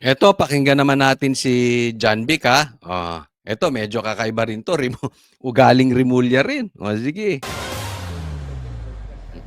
Eto, pakinggan naman natin si John Vic, ha? Eto, medyo kakaiba rin to. Ugaling Rimulya rin. Sige.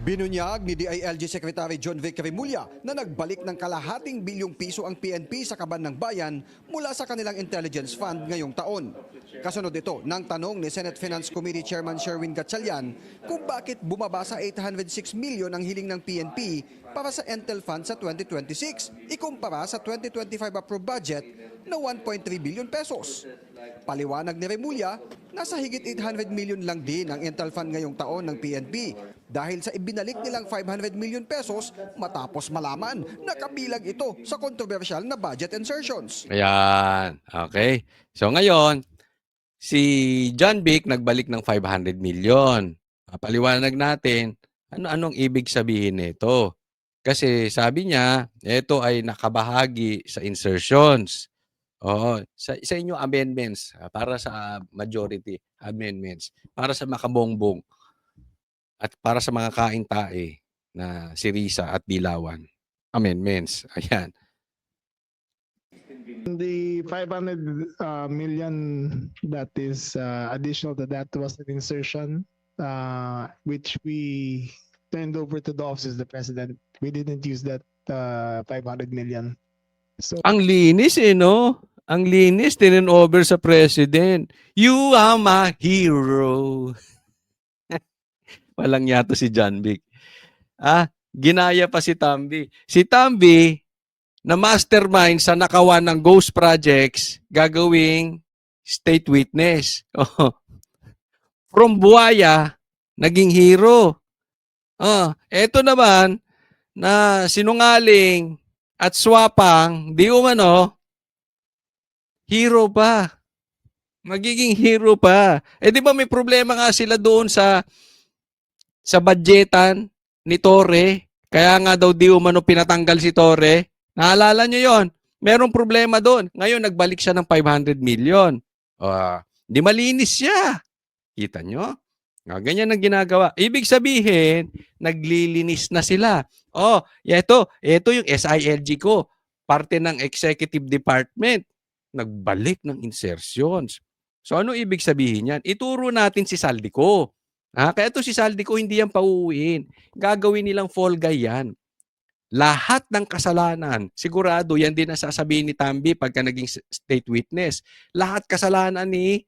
Binunyag ni DILG Secretary John Vic Remulla na nagbalik ng kalahating bilyong piso ang PNP sa kaban ng bayan mula sa kanilang intelligence fund ngayong taon. Kasunod ito ng tanong ni Senate Finance Committee Chairman Sherwin Gatchalian kung bakit bumaba sa 806 million ang hiling ng PNP para sa Intel Fund sa 2026 ikumpara sa 2025 approved budget na 1.3 billion pesos. Paliwanag ni Remulla, nasa higit 800 million lang din ang Intel Fund ngayong taon ng PNP dahil sa ibinalik nilang 500 million pesos matapos malaman na kabilang ito sa kontrobersyal na budget insertions. Ayan. Okay. So ngayon, si John Vic nagbalik ng 500 million. Paliwanag natin, anong ibig sabihin nito? Kasi sabi niya, ito ay nakabahagi sa insertions. Oo, sa inyong amendments, para sa majority amendments, para sa makabongbong at para sa mga kaing-tae na si Risa at Dilawan amendments. Ayan. The 500 million that is additional to that was an insertion which we turned over to the office of the president. We didn't use that 500 million. So Ang linis no? Ang linis, tinin over sa president. You are my hero. Walang yato si John Vic. Ginaya pa si Tambi. Si Tambi, na mastermind sa nakawan ng ghost projects, gagawing state witness. From buhaya, naging hero. Eto naman, na sinungaling at swapang, di umano, hero pa. Magiging hero pa. Di ba may problema nga sila doon sa budgetan ni Torre? Kaya nga daw di umano pinatanggal si Torre. Naalala nyo yon? Merong problema doon. Ngayon, nagbalik siya ng 500 million. Di malinis siya. Kita nyo? Ganyan ang ginagawa. Ibig sabihin, naglilinis na sila. Ito yung SILG ko. Parte ng executive department. Nagbalik ng insertions. So, ano ibig sabihin yan? Ituro natin si Saldico. Kaya ito si Saldico, hindi yan pauuwiin. Gagawin nilang fall guy yan. Lahat ng kasalanan, sigurado yan din ang sasabihin ni Tambi pagka naging state witness. Lahat kasalanan ni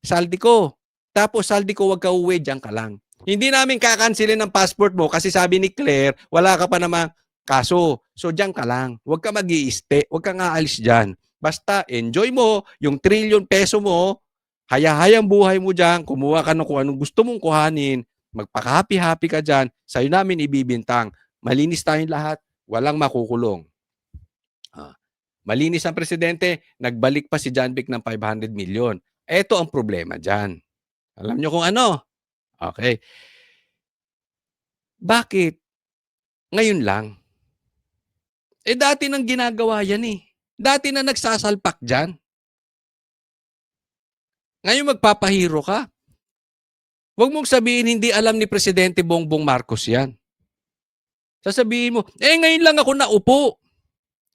Saldico. Tapos Saldico, wag ka uwi, diyan ka lang. Hindi namin kakansilin ng passport mo kasi sabi ni Claire, wala ka pa namang kaso. So diyan ka lang. Wag ka mag-i-stay, wag ka nga alis diyan. Basta enjoy mo yung trillion peso mo, haya-hayang buhay mo diyan, kumuha ka ng kung anong gusto mong kuhanin, magpaka-happy-happy ka diyan, sa'yo namin ibibintang. Malinis tayong lahat, walang makukulong. Malinis ang presidente, nagbalik pa si John Vic ng 500 million. Ito ang problema dyan. Alam nyo kung ano? Okay. Bakit? Ngayon lang. Dati nang ginagawa yan eh. Dati na nagsasalpak dyan. Ngayon magpapahiro ka. Huwag mong sabihin hindi alam ni Presidente Bongbong Marcos yan. Sasabihin mo, ngayon lang ako naupo.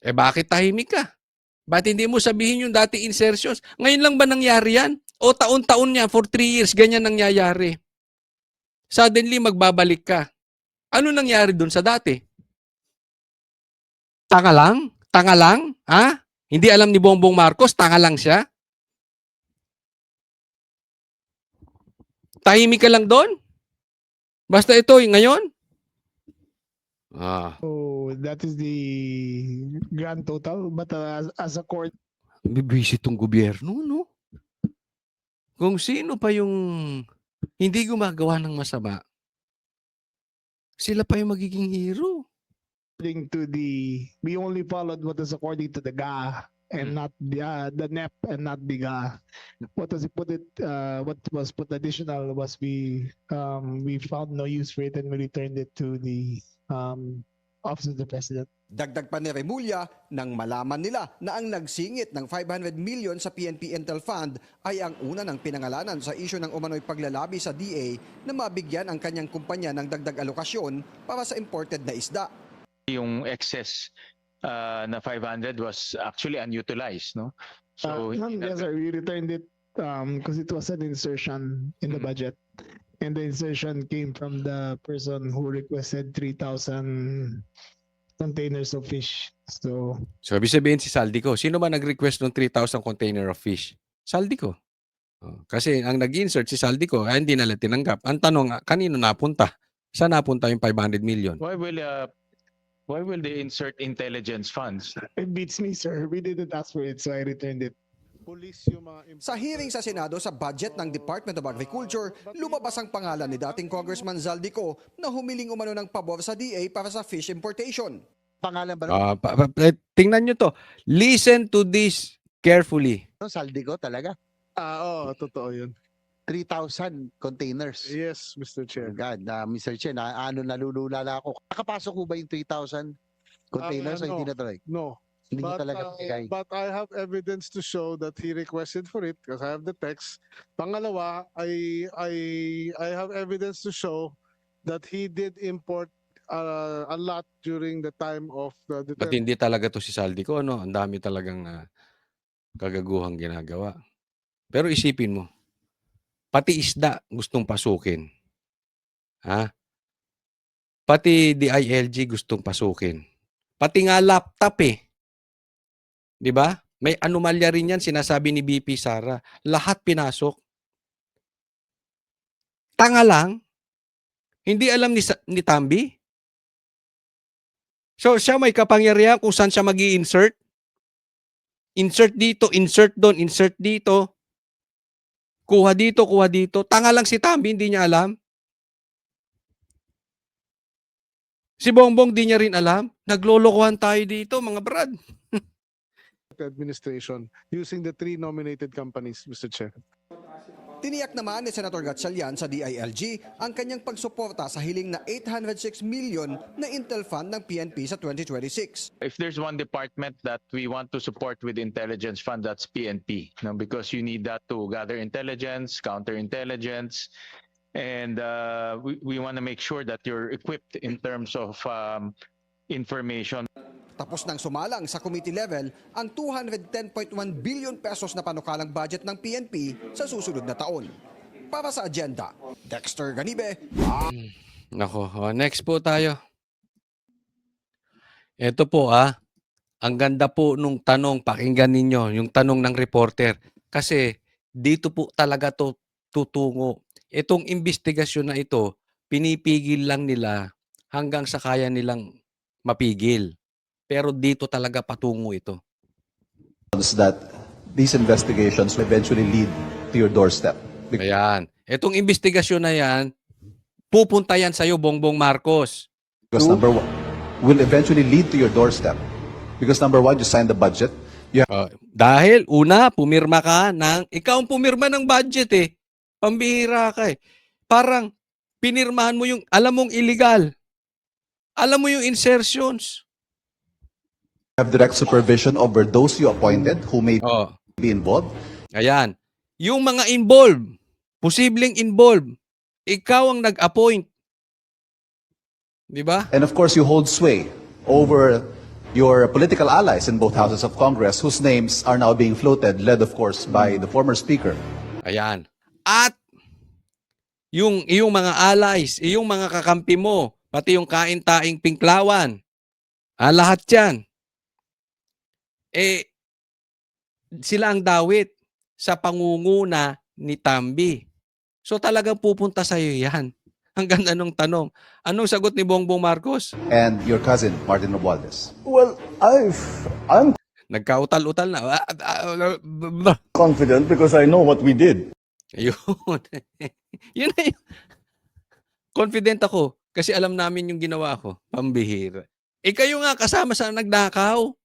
Bakit tahimik ka? Ba't hindi mo sabihin yung dati insertions? Ngayon lang ba nangyari yan? O taon-taon niya, for 3 years, ganyan nangyayari. Suddenly, magbabalik ka. Ano nangyari dun sa dati? Tanga lang? Tanga lang? Hindi alam ni Bongbong Marcos, tanga lang siya? Tahimik ka lang doon? Basta ito, ngayon? so that is the grand total. But as a court, Bibisi itong gobyerno, no? Kung sino pa yung hindi gumagawa ng masama, sila pa yung magiging hero. according to we only followed what is according to the GA and not the NEP and not the GA. What was put additional was we found no use for it and we returned it to the office of the president. Dagdag pa ni Remulla, nang malaman nila na ang nagsingit ng 500 million sa PNP Intel Fund ay ang una ng pinangalanan sa isyu ng umano'y paglalabi sa DA na mabigyan ang kanyang kumpanya ng dagdag alokasyon para sa imported na isda. Yung excess na 500 was actually unutilized, no? So Yes, sir. We returned it because it was an insertion in the Mhm. budget. And the insertion came from the person who requested 3,000 containers of fish. So, So, ibig sabihin si Saldico. Sino ba nag-request ng 3,000 container of fish? Saldico. Oh, kasi ang nag-insert si Saldico, hindi nila tinanggap. Ang tanong, kanino napunta? Saan napunta yung 500 million? why will they insert intelligence funds? it beats me, sir. We didn't ask for it, so I returned it. Police yung mga Sa hearing sa Senado sa budget ng Department of Agriculture, lumabas ang pangalan ni dating Congressman Zaldico na humiling umano ng pabor sa DA para sa fish importation. pangalan ba Tingnan nyo to. Listen to this carefully. ng Saldico talaga? Oo, totoo yun. 3,000 containers. Yes, Mr. Chair. God, Mr. Chair, nalulula na ako. Nakapasok ko ba yung 3,000 containers o hindi na tuloy? No. Hindi niya talaga bigay. But I have evidence to show that he requested for it because I have the text. Pangalawa, I have evidence to show that he did import a lot during the time of the Ba't hindi talaga to si Saldico, ano? Ang dami talagang kagaguhang ginagawa. Pero isipin mo, pati isda gustong pasukin. Ha? Pati DILG gustong pasukin. Pati nga laptop eh. 'Di ba? May anomalya rin yan, sinasabi ni BP Sara. Lahat pinasok. Tanga lang. Hindi alam ni Tambi. So, siya may kapangyarihan kung saan siya mag-i-insert. Insert dito, insert doon, insert dito. Kuha dito, kuha dito. Tanga lang si Tambi, hindi niya alam. Si Bongbong di niya rin alam. Naglolokohan tayo dito, mga brad. administration using the 3 nominated companies, Mr. Chair. Tiniyak naman ni Senator Gatchalian sa DILG ang kanyang pagsuporta sa hiling na 806 million na Intel Fund ng PNP sa 2026. If there's one department that we want to support with intelligence fund, that's PNP, no? Because you need that to gather intelligence, counterintelligence, and we want to make sure that you're equipped in terms of information. Tapos nang sumalang sa committee level ang 210.1 billion pesos na panukalang budget ng PNP sa susunod na taon. Para sa agenda, Dexter Ganibe. Nako, next po tayo. Ito po ang ganda po nung tanong, pakinggan ninyo, yung tanong ng reporter. Kasi dito po talaga to tutungo. Itong investigasyon na ito, pinipigil lang nila hanggang sa kaya nilang mapigil. Pero dito talaga patungo ito. That these investigations will eventually lead to your doorstep. Ayan. Itong investigasyon na yan, pupunta yan sa'yo, Bongbong Marcos. Because number one, will eventually lead to your doorstep. Because number one, you signed the budget. Dahil, una, pumirma ka ng, ikaw ang pumirma ng budget eh. Pambihira ka eh. Parang, pinirmahan mo yung, alam mong illegal. Alam mo yung insertions. Have direct supervision over those you appointed who may be involved. Ayan. Yung mga involved, posibleng involved, ikaw ang nag-appoint. Di ba? And of course, you hold sway over your political allies in both houses of Congress whose names are now being floated, led of course by the former speaker. Ayan. At yung iyong mga allies, iyong mga kakampi mo, pati yung kain-taing Pinklawan, lahat yan. Sila ang dawit sa pangunguna ni Tambi. So talagang pupunta sa iyo yan. Ang ganda nung tanong. Anong sagot ni Bongbong Marcos? And your cousin, Martin Romualdez. Well, I'm Nagkautal-utal na. confident because I know what we did. Ayun. Yun na yun. Confident ako kasi alam namin yung ginawa ko. Pambihira. Kayo nga kasama sa nagnakaw.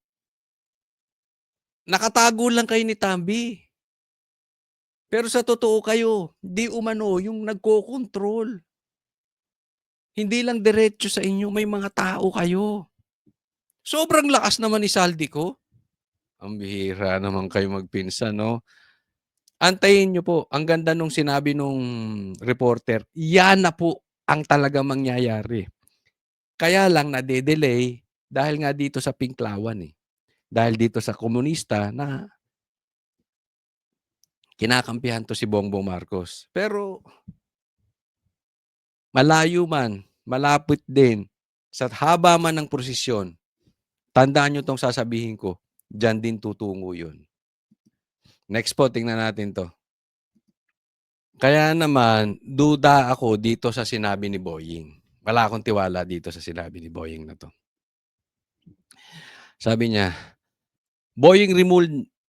Nakatago lang kayo ni Tambi. Pero sa totoo kayo, di umano yung nagko-control. Hindi lang diretso sa inyo, may mga tao kayo. Sobrang lakas naman ni Saldico. Ang bihira naman kayo magpinsan, no? Antayin nyo po, ang ganda nung sinabi nung reporter, yan na po ang talaga mangyayari. Kaya lang nade-delay Dahil nga dito sa Pinklawan eh. Dahil dito sa komunista na kinakampihan to si Bongbong Marcos. Pero malayo man, malapit din, sa haba man ng prosesyon, tandaan nyo tong sasabihin ko, dyan din tutungo yun. Next po, tingnan natin to. Kaya naman, duda ako dito sa sinabi ni Boying. Wala akong tiwala dito sa sinabi ni Boying na to. Sabi niya, Boying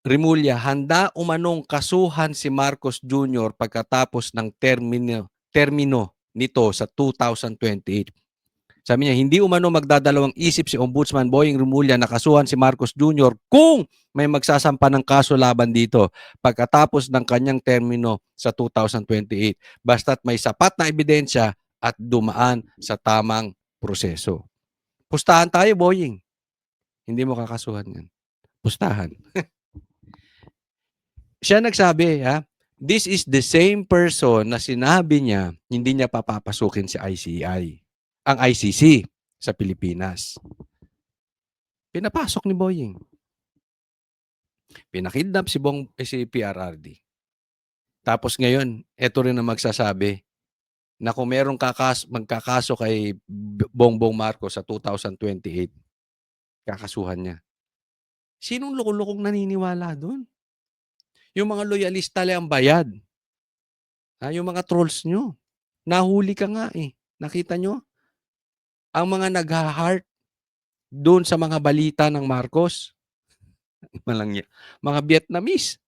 Rimulya, handa umanong kasuhan si Marcos Jr. pagkatapos ng termino nito sa 2028. Sabi niya, hindi umano magdadalawang isip si Ombudsman Boying Rimulya na kasuhan si Marcos Jr. kung may magsasampa ng kaso laban dito pagkatapos ng kanyang termino sa 2028. Basta't may sapat na ebidensya at dumaan sa tamang proseso. Pustahan tayo, Boying. Hindi mo kakasuhan yan. Pustahan. Siya nagsabi, this is the same person na sinabi niya hindi niya papapasukin si ICI. Ang ICC sa Pilipinas. Pinapasok ni Boying. Pinakidnap si PRRD. Tapos ngayon, eto rin ang magsasabi na kung merong magkakaso kay Bongbong Marcos sa 2028, kakasuhan niya. Sinong lukong-lukong naniniwala doon? Yung mga loyalista lang ang bayad. Yung mga trolls nyo. Nahuli ka nga eh. Nakita nyo? Ang mga nag-heart doon sa mga balita ng Marcos. Mga Vietnamese.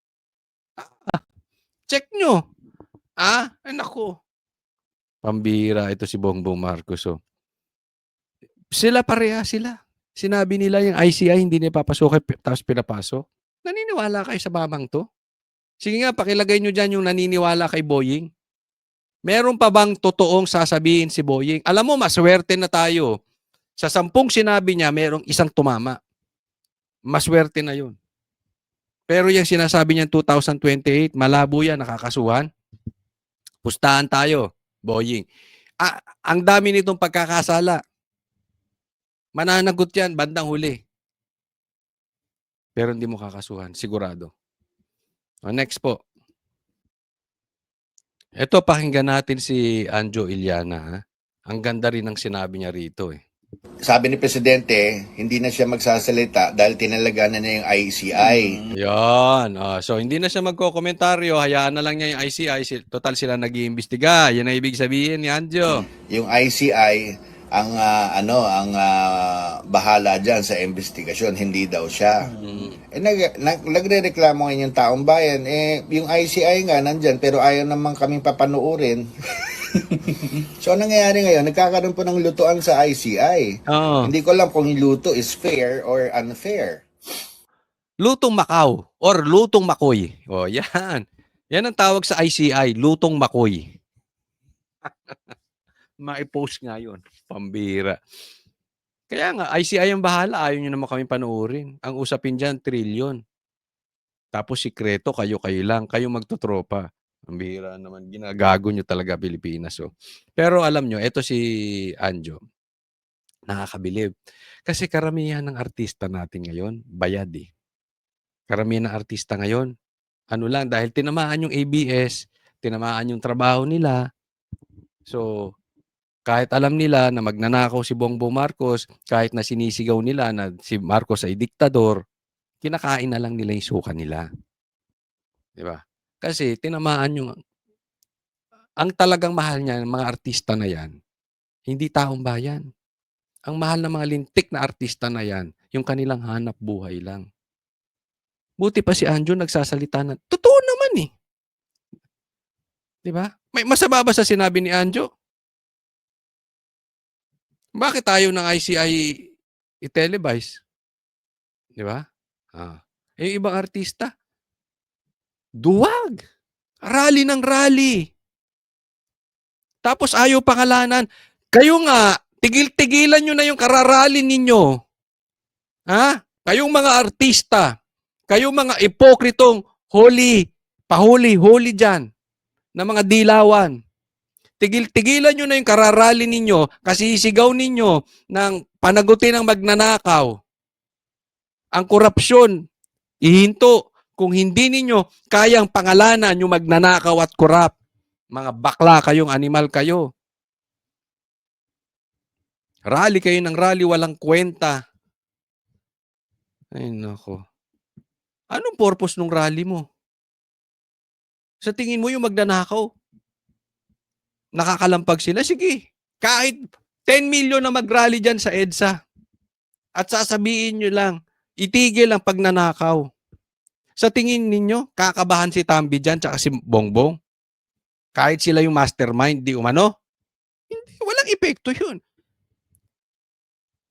Check nyo. Naku. Pambira ito si Bongbong Marcos. Oh. Sila pareha sila. Sinabi nila yung ICI hindi niya papasok tapos pinapasok. Naniniwala kayo sa mamang to? Sige nga, pakilagay nyo dyan yung naniniwala kay Boying. Meron pa bang totoong sasabihin si Boying? Alam mo, maswerte na tayo. Sa 10 sinabi niya, merong isang tumama. Maswerte na yun. Pero yung sinasabi niya 2028, malabo yan, nakakasuhan. Pustahan tayo, Boying. Ang dami nitong pagkakasala. Mananagot yan, bandang huli. Pero hindi mo kakasuhan, sigurado. Next po. Ito, pakinggan natin si Anjo Iliana. Ha? Ang ganda rin ng sinabi niya rito. Sabi ni Presidente, hindi na siya magsasalita dahil tinalaga na niya yung ICI. Yan. So, hindi na siya magkokomentaryo. Hayaan na lang niya yung ICI. Total sila nag-iimbestiga. Yan ang ibig sabihin ni Anjo. Yung ICI, ang bahala dyan sa investigasyon, hindi daw siya. Nagre-reklamo ngayon yung taong bayan, yung ICI nga nandyan, pero ayaw naman kaming papanuurin. So, anong nangyayari ngayon? Nagkakaroon po ng lutuan sa ICI. Hindi ko alam kung yung luto is fair or unfair. Lutong Macau or Lutong Makoy. Yan. Yan ang tawag sa ICI, Lutong Makoy. Ma-post nga yun. Pambira. Kaya nga, ICI ang bahala. Ayaw nyo naman kami panuorin. Ang usapin dyan, trilyon. Tapos sikreto, kayo lang. Kayo magtutropa. Ang bihira naman. Ginagago nyo talaga Pilipinas. Pero alam nyo, eto si Anjo. Nakakabilib. Kasi karamihan ng artista natin ngayon, bayad eh. Karamihan ng artista ngayon, ano lang, dahil tinamaan yung ABS, tinamaan yung trabaho nila. So, kahit alam nila na magnanakaw si Bongbong Marcos, kahit na sinisigaw nila na si Marcos ay diktador, kinakain na lang nila yung suka nila. Di ba? Kasi tinamaan yung... Ang talagang mahal niya, mga artista na yan, hindi taong bayan. Ang mahal ng mga lintik na artista na yan, yung kanilang hanap buhay lang. Buti pa si Anjo nagsasalita na, totoo naman eh. Di ba? May masama ba sa sinabi ni Anjo? Bakit tayo ng ICI i-televise? Di ba? Yung ibang artista, duwag. Rally ng rally. Tapos ayaw pangalanan. Kayo nga, tigil-tigilan nyo na yung kararali ninyo. Kayong mga artista, kayong mga ipokritong huli dyan, na mga dilawan. Tigilan nyo na yung kararali ninyo kasi sigaw ninyo ng panagutin ng magnanakaw. Ang korupsyon, ihinto. Kung hindi ninyo kayang pangalanan yung magnanakaw at korap, mga bakla kayong animal kayo. Rally kayo ng rally, walang kwenta. Ay, nako. Anong purpose ng rally mo? Sa tingin mo yung magnanakaw, nakakalampag sila? Sige, kahit 10 million na mag-rally dyan sa EDSA at sasabihin nyo lang, itigil ang pagnanakaw. Sa tingin ninyo, kakabahan si Tambi dyan tsaka si Bongbong? Kahit sila yung mastermind, di umano? Hindi, walang epekto yun.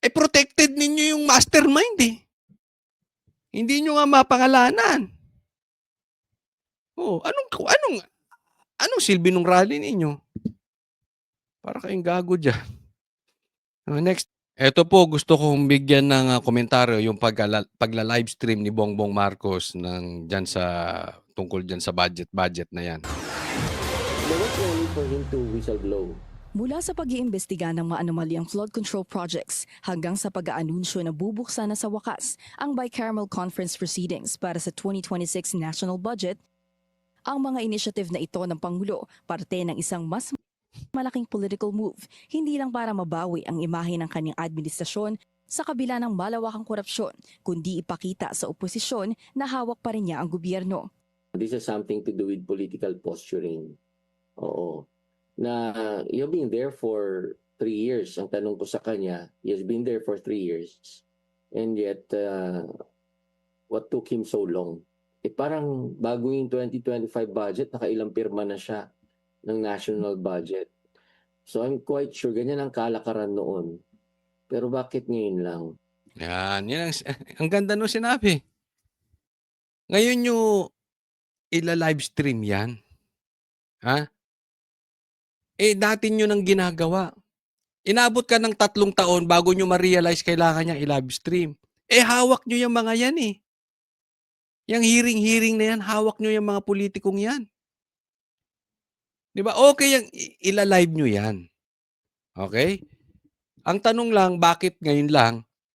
Protected ninyo yung mastermind eh. Hindi nyo nga mapangalanan. Oh, anong silbi ng rally ninyo? Para kayong gago dyan. Next. Ito po, gusto kong bigyan ng komentaryo yung pagla-livestream ni Bongbong Marcos tungkol dyan sa budget na yan. There was no need for him to whistleblow. Mula sa pag-iimbestiga ng mga anomalyang flood control projects hanggang sa pag-aanunsyo na bubuksan na sa wakas ang bicameral conference proceedings para sa 2026 national budget, ang mga initiative na ito ng Pangulo parte ng isang mas malaking political move, hindi lang para mabawi ang imahe ng kanyang administrasyon sa kabila ng malawakang korupsyon, kundi ipakita sa oposisyon na hawak pa rin niya ang gobyerno. This has something to do with political posturing. Oo. Na you've been there for 3 years. Ang tanong ko sa kanya, he has been there for 3 years. And yet, what took him so long? Parang bago yung 2025 budget, nakailang pirma na siya ng national budget. So I'm quite sure, ganyan ang kalakaran noon. Pero bakit ngayon lang? Yan ang ganda nung sinabi. Ngayon nyo ila-livestream yan. Ha? Dati nyo nang ginagawa. Inabot ka ng 3 taon bago nyo ma-realize kailangan niya i-livestream. Hawak nyo yung mga yan eh. Yung hearing na yan, hawak nyo yung mga politikong yan. Di ba? Okay yung ila-live nyo yan. Okay? Ang tanong lang, bakit ngayon lang?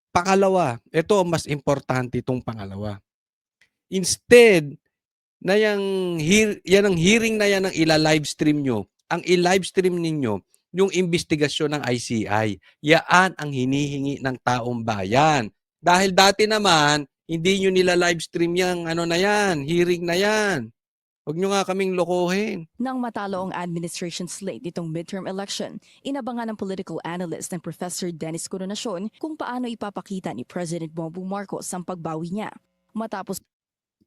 Pangalawa, ito ang mas importante itong pangalawa. Instead, na yan ang hearing na yan ang ila-livestream nyo, ang i-livestream ninyo, yung investigasyon ng ICI. Yaan ang hinihingi ng taong bayan. Dahil dati naman, hindi nyo nila livestream yung hearing na yan. Huwag nyo nga kaming lokohin. Nang matalo ang administration slate itong midterm election, inabangan ng political analyst ng Professor Dennis Coronacion kung paano ipapakita ni President Bongbong Marcos ang pagbawi niya. Matapos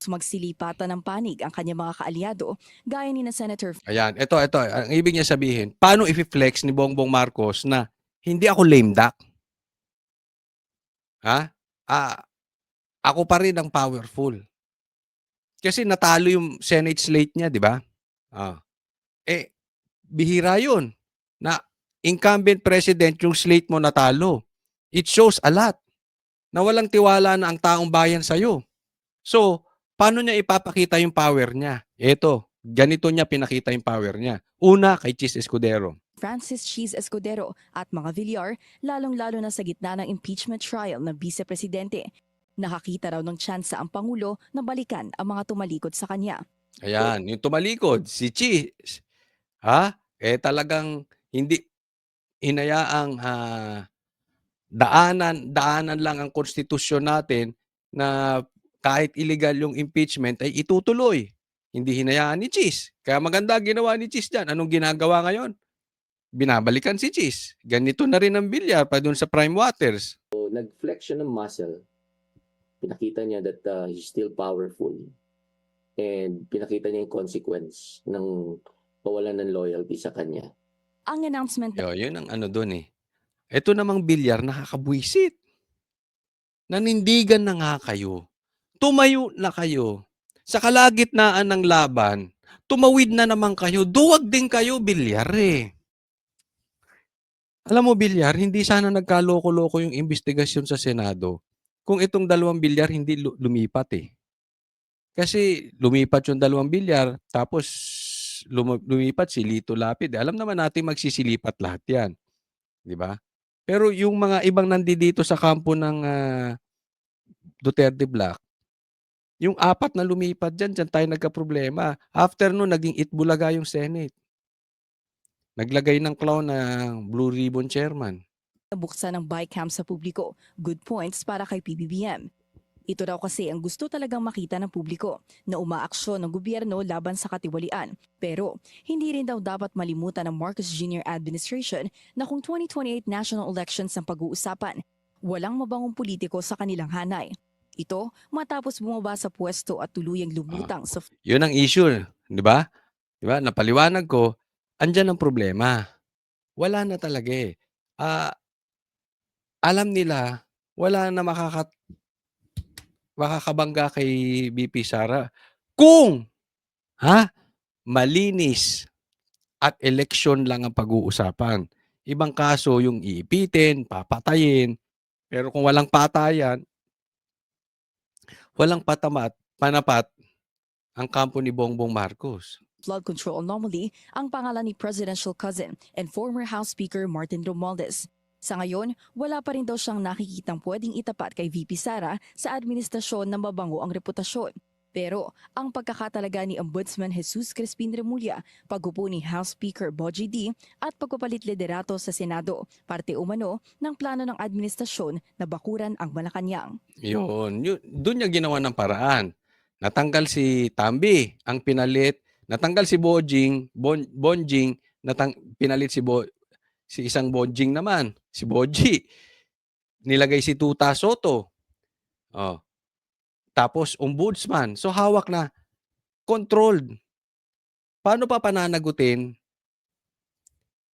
magsilipatan ng panig ang kanyang mga kaalyado, gaya ni na Senator. Ayan, ito. Ang ibig niya sabihin, paano i-flex ni Bongbong Marcos na hindi ako lame duck? Ha? Ako pa rin ang powerful. Kasi natalo yung Senate slate niya, di ba? Bihira yun. Na incumbent president yung slate mo natalo. It shows a lot na walang tiwala na ang taong bayan sa'yo. So, paano niya ipapakita yung power niya? Ito, ganito niya pinakita yung power niya. Una, kay Chis Escudero. Francis Chis Escudero at mga Villar, lalong-lalo na sa gitna ng impeachment trial ng vice-presidente. Nakakita raw ng tsansa ang Pangulo na balikan ang mga tumalikod sa kanya. Ayan, yung tumalikod, si Chis. Talagang hindi hinayaang daanan lang ang konstitusyon natin na kahit illegal yung impeachment ay itutuloy. Hindi hinayaan ni Chis. Kaya maganda ginawa ni Chis dyan. Anong ginagawa ngayon? Binabalikan si Chis. Ganito na rin ang Villar pa dun sa Prime Waters. So, nag-flex siya ng muscle. Pinakita niya that he's still powerful. And pinakita niya yung consequence ng kawalan ng loyalty sa kanya. Ang announcement Yun ang dun eh. Ito namang Villar nakakabwisit. Nanindigan na nga kayo. Tumayo na kayo. Sa kalagitnaan ng laban, tumawid na naman kayo. Duwag din kayo, Villar eh. Alam mo, Villar, hindi sana nagkaloko-loko yung investigasyon sa Senado kung itong 2 Villar hindi lumipat eh. Kasi lumipat yung 2 Villar, tapos Tapos lumipat si Lito Lapid. Alam naman natin magsisilipat lahat yan. Di ba? Pero yung mga ibang nandito sa kampo ng Duterte Black, yung 4 na lumipat dyan tayo nagka-problema. After nun, naging Itbulaga yung Senate. Naglagay ng clown ng Blue Ribbon Chairman. Buksan ng bike camp sa publiko. Good points para kay PBBM. Ito daw kasi ang gusto talagang makita ng publiko na umaaksyon ng gobyerno laban sa katiwalian. Pero hindi rin daw dapat malimutan ng Marcos Jr. administration na kung 2028 national elections ang pag-uusapan, walang mabangong politiko sa kanilang hanay. Ito matapos bumaba sa pwesto at tuluyang lumutang sa Yun ang issue, di ba? Di ba? Napaliwanag ko, andyan ang problema. Wala na talaga eh. Alam nila, wala na makakabangga kay BP Sara kung malinis at eleksyon lang ang pag-uusapan. Ibang kaso yung iipitin, papatayin, pero kung walang patayan, walang panapat ang kampo ni Bongbong Marcos. flood control anomaly ang pangalan ni presidential cousin and former House Speaker Martin Romualdez. Sa ngayon, wala pa rin daw siyang nakikitang pwedeng itapat kay VP Sara sa administrasyon na mabango ang reputasyon. Pero ang pagkakatalaga ni Ombudsman Jesus Crispin Remulla, pag-upo ni House Speaker Bogie D at pagpapalit liderato sa Senado, parte umano ng plano ng administrasyon na bakuran ang Malacanang. Yun. Doon niya ginawa ng paraan. Natanggal si Tambi, ang pinalit. Natanggal si Bonjing, pinalit si isang Bonjing naman, si Boji. Nilagay si Tuta Soto. Oh. Tapos ombudsman. So hawak na, controlled. Paano pa pananagutin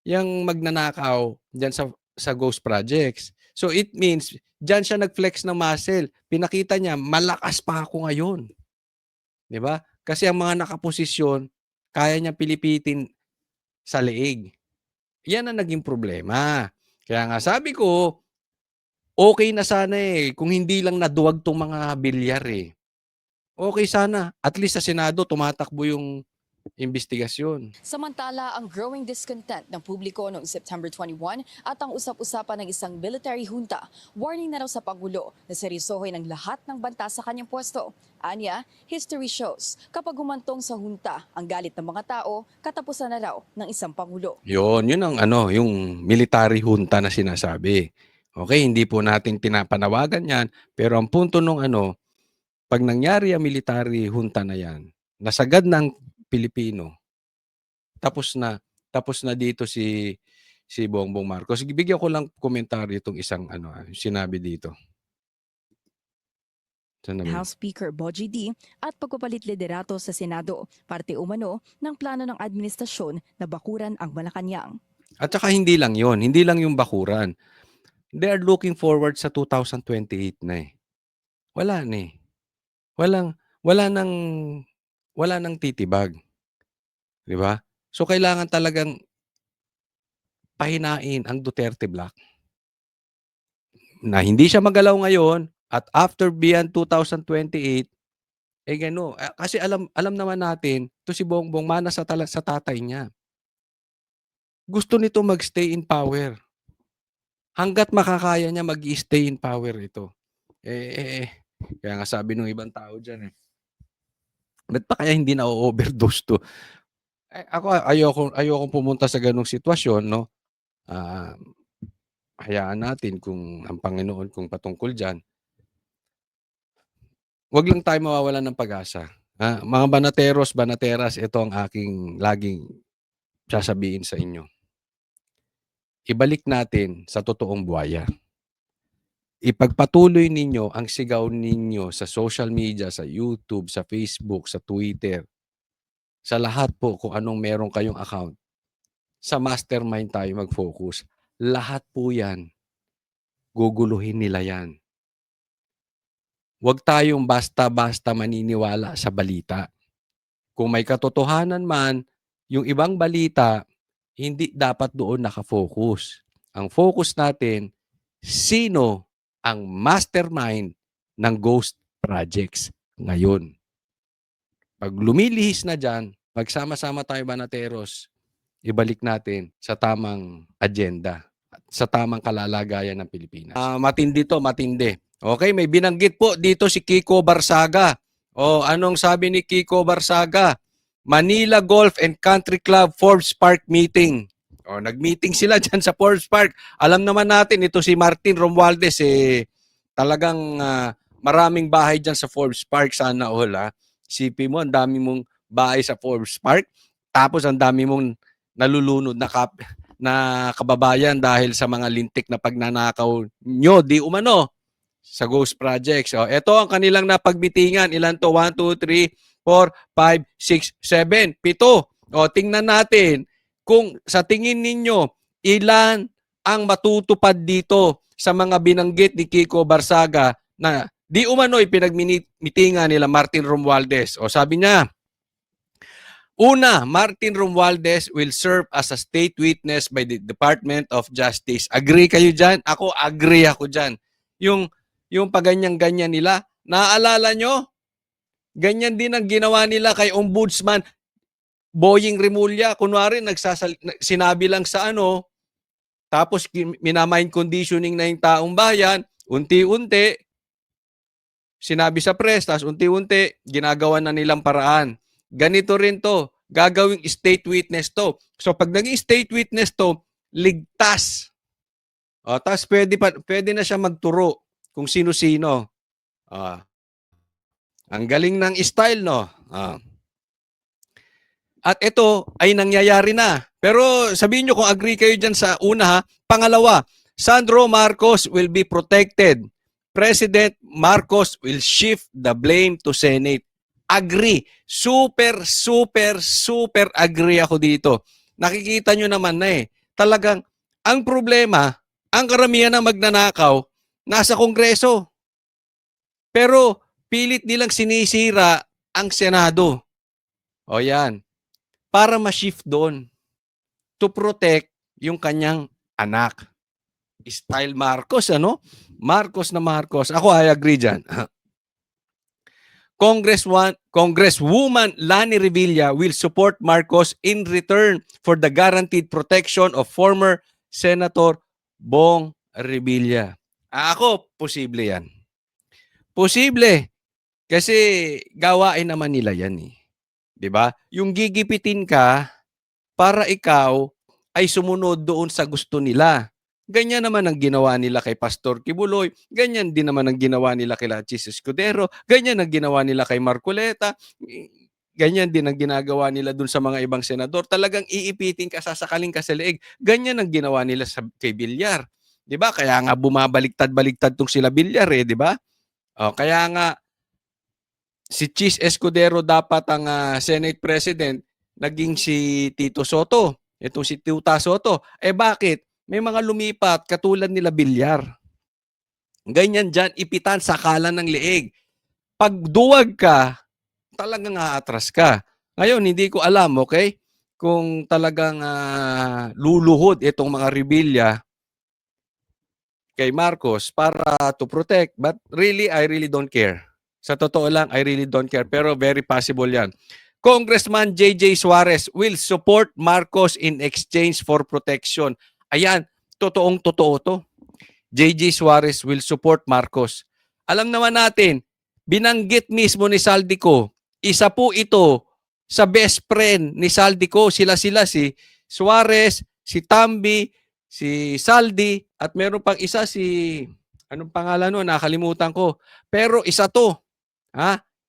yung magnanakaw diyan sa ghost projects? So it means diyan siya nag-flex ng muscle. Pinakita niya, malakas pa ako ngayon. 'Di ba? Kasi ang mga nakaposisyon, kaya niya pilipitin sa leeg. Yan ang naging problema. Kaya nga sabi ko, okay na sana kung hindi lang naduwag tong mga bilyar Okay sana. At least sa Senado, tumatakbo yung investigasyon. Samantala, ang growing discontent ng publiko noong September 21 at ang usap-usapan ng isang military junta, warning na raw sa Pangulo na seryosohin ang lahat ng banta sa kanyang pwesto. Anya, history shows, kapag humantong sa junta ang galit ng mga tao, katapusan na raw ng isang Pangulo. Yun ang yung military junta na sinasabi. Okay, hindi po natin pinapanawagan yan, pero ang punto nung pag nangyari ang military junta na yan, nasagad ng Pilipino, tapos na dito si Bongbong Marcos. Bigyan ko lang komentaryo itong isang sinabi dito. House Speaker Bogie D at pagpapalit liderato sa Senado, parte umano ng plano ng administrasyon na bakuran ang Malacanang. At saka hindi lang yung bakuran. They are looking forward sa 2028 na Wala na wala nang titibag. 'Di ba? So kailangan talagang pahinain ang Duterte Black. Na hindi siya magalaw ngayon at after beyond 2028 kasi alam naman natin to si Bongbong mana sa tatay niya. Gusto nito magstay in power. Hangga't makakaya niya mag-stay in power ito. Kaya nga sabi ng ibang tao diyan ba't pa kaya hindi na overdose to? Ako ayoko pumunta sa ganung sitwasyon, no? Hayaan natin kung ang Panginoon kung patungkol diyan. Huwag lang tayo mawawalan ng pag-asa. Mga banateros, banateras, ito ang aking laging sasabihin sa inyo. Ibalik natin sa totoong buhaya. Ipagpatuloy ninyo ang sigaw ninyo sa social media, sa YouTube, sa Facebook, sa Twitter, sa lahat po kung anong meron kayong account. Sa mastermind tayo mag-focus. Lahat po yan, guguluhin nila yan. Huwag tayong basta-basta maniniwala sa balita. Kung may katotohanan man, yung ibang balita, hindi dapat doon nakafocus. Ang focus natin, sino ang mastermind ng ghost projects ngayon. Pag lumilihis na dyan, Magsama-sama tayo, Banateros. Ibalik natin sa tamang agenda, sa tamang kalalagayan ng Pilipinas. Matindi to, matindi. Okay, may binanggit po dito si Kiko Barsaga. Anong sabi ni Kiko Barsaga? Manila Golf and Country Club Forbes Park meeting. Nag-meeting sila dyan sa Forbes Park. Alam naman natin, ito si Martin Romualdez, talagang maraming bahay dyan sa Forbes Park. Sana all, ha? Isipin mo, ang dami mong bahay sa Forbes Park. Tapos ang dami mong nalulunod na kababayan dahil sa mga lintik na pagnanakaw nyo, di umano, sa Ghost Projects. Ito ang kanilang napagbitingan. Ilan to? 1, 2, 3, 4, 5, 6, 7, 7. Tingnan natin kung sa tingin ninyo, ilan ang matutupad dito sa mga binanggit ni Kiko Barsaga na di umano'y pinagmitingan nila Martin Romualdez. Sabi niya, una, Martin Romualdez will serve as a state witness by the Department of Justice. Agree kayo dyan? Ako, agree ako dyan. Yung paganyan-ganyan nila, naaalala nyo? Ganyan din ang ginawa nila kay Ombudsman Boying Rimulya. Kunwari, sinabi lang sa tapos minamind conditioning na yung taong bayan, unti-unti, sinabi sa press, tapos unti-unti, ginagawa na nilang paraan. Ganito rin to, gagawing state witness to. So pag naging state witness to, ligtas. Tapos pwede na siya magturo kung sino-sino. Ang galing ng style, no? At ito ay nangyayari na. Pero sabihin nyo kung agree kayo dyan sa una, ha? Pangalawa, Sandro Marcos will be protected. President Marcos will shift the blame to Senate. Agree. Super, super, super agree ako dito. Nakikita nyo naman na talagang ang problema, ang karamihan ng magnanakaw, nasa Kongreso. Pero pilit nilang sinisira ang Senado. Yan. Para ma-shift doon. To protect yung kanyang anak. Style Marcos, Marcos na Marcos. Ako, I agree dyan. Congresswoman Lani Revilla will support Marcos in return for the guaranteed protection of former Senator Bong Revilla. Ako, posible yan. Posible. Kasi gawain naman nila yan. 'Di ba? Yung gigipitin ka para ikaw ay sumunod doon sa gusto nila. Ganyan naman ang ginawa nila kay Pastor Kibuloy. Ganyan din naman ang ginawa nila kay Chis Escudero. Ganyan ang ginawa nila kay Marcoleta. Ganyan din ang ginagawa nila doon sa mga ibang senador. Talagang iipitin ka, sasakaling ka sa leeg. Ganyan ang ginawa nila kay Villar. 'Di ba? Kaya nga bumabaliktad-baliktad tong sila Villar, 'di ba? Kaya nga si Chis Escudero dapat ang Senate President, naging si Tito Soto. Itong si Tuta Soto. Bakit? May mga lumipat katulad nila Villar. Ganyan dyan, ipitan, sakalan ng leeg. Pag duwag ka, talagang aatras ka. Ngayon, hindi ko alam, okay? Kung talagang luluhod itong mga Revilla kay Marcos para to protect. But really, I really don't care. Sa totoo lang, I really don't care. Pero very possible yan. Congressman J.J. Suarez will support Marcos in exchange for protection. Ayan, totoong-totoo to. J.J. Suarez will support Marcos. Alam naman natin, binanggit mismo ni Saldico, isa po ito sa best friend ni Saldico. Sila-sila si Suarez, si Tambi, si Saldi, at meron pang isa si, anong pangalan no? Nakalimutan ko. Pero isa to.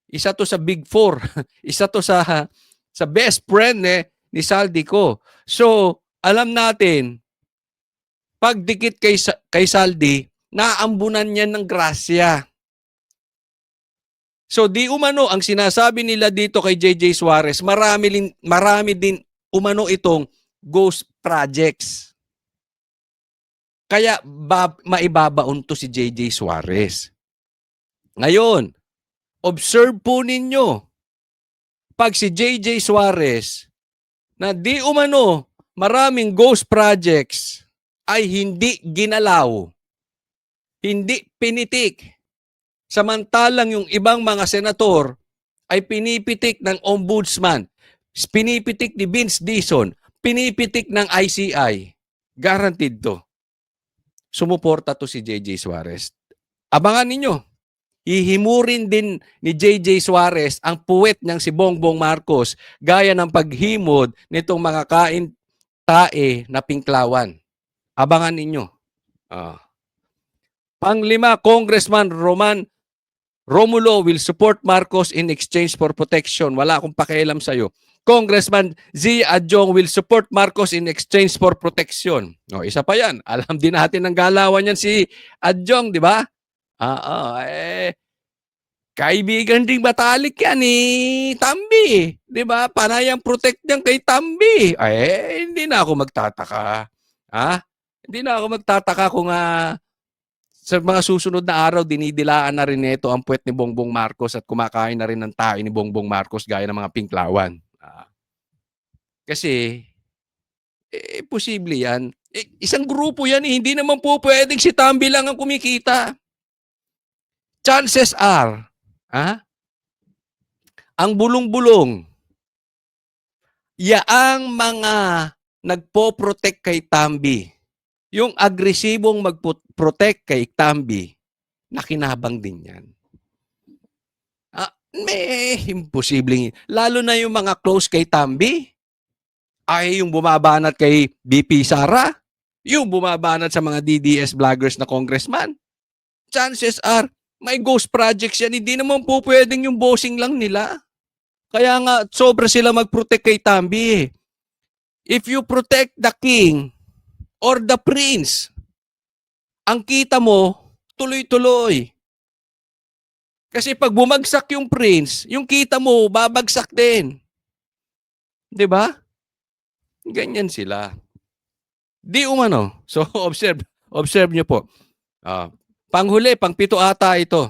Isa to sa Big Four. Isa to sa best friend ni Saldico. So, alam natin, pag dikit kay Saldi, naambunan niya ng grasya. So, di umano, ang sinasabi nila dito kay J.J. Suarez, marami din umano itong ghost projects. Kaya maibabaon to si J.J. Suarez. Ngayon, observe po ninyo, pag si J.J. Suarez, na di umano maraming ghost projects ay hindi ginalaw, hindi pinitik, samantalang yung ibang mga senator ay pinipitik ng ombudsman. pinipitik ni Vince Dizon, pinipitik ng ICI, guaranteed to. Sumuporta to si JJ Suarez. Abangan ninyo. Hihimurin din ni JJ Suarez ang puwet niyang si Bongbong Marcos gaya ng paghimod nitong mga kain-tae na pinklawan. Abangan ninyo. Panglima, Congressman Romulo will support Marcos in exchange for protection. Wala akong pakialam sa'yo. Congressman Z. Adjong will support Marcos in exchange for protection. Isa pa yan. Alam din natin ang galawan yan si Adjong, di ba? Kaibigan ding batalik yan ni Tambi. Di ba? Panayang protect niyan kay Tambi. Hindi na ako magtataka. Hindi na ako magtataka kung sa mga susunod na araw, dinidilaan na rin ito ang puwet ni Bongbong Marcos at kumakain na rin ng tayo ni Bongbong Marcos gaya ng mga pinklawan. Kasi, posible yan. Isang grupo yan, hindi naman po pwedeng si Tambi lang ang kumikita. Chances are, ang bulong-bulong, yaang mga nagpo-protect kay Tambi, yung agresibong mag-protect kay Tambi, nakinabang din yan. Imposible. Lalo na yung mga close kay Tambi, ay yung bumabanat kay BP Sara, yung bumabanat sa mga DDS vloggers na congressman. Chances are, may ghost projects yan. Hindi naman po pwedeng yung bossing lang nila. Kaya nga, sobra sila mag-protect kay Tambi. If you protect the king or the prince, ang kita mo, tuloy-tuloy. Kasi pag bumagsak yung prince, yung kita mo, babagsak din. 'Di ba? Ganyan sila. Di umano. So, observe nyo po. Panghuli, pangpito ata ito.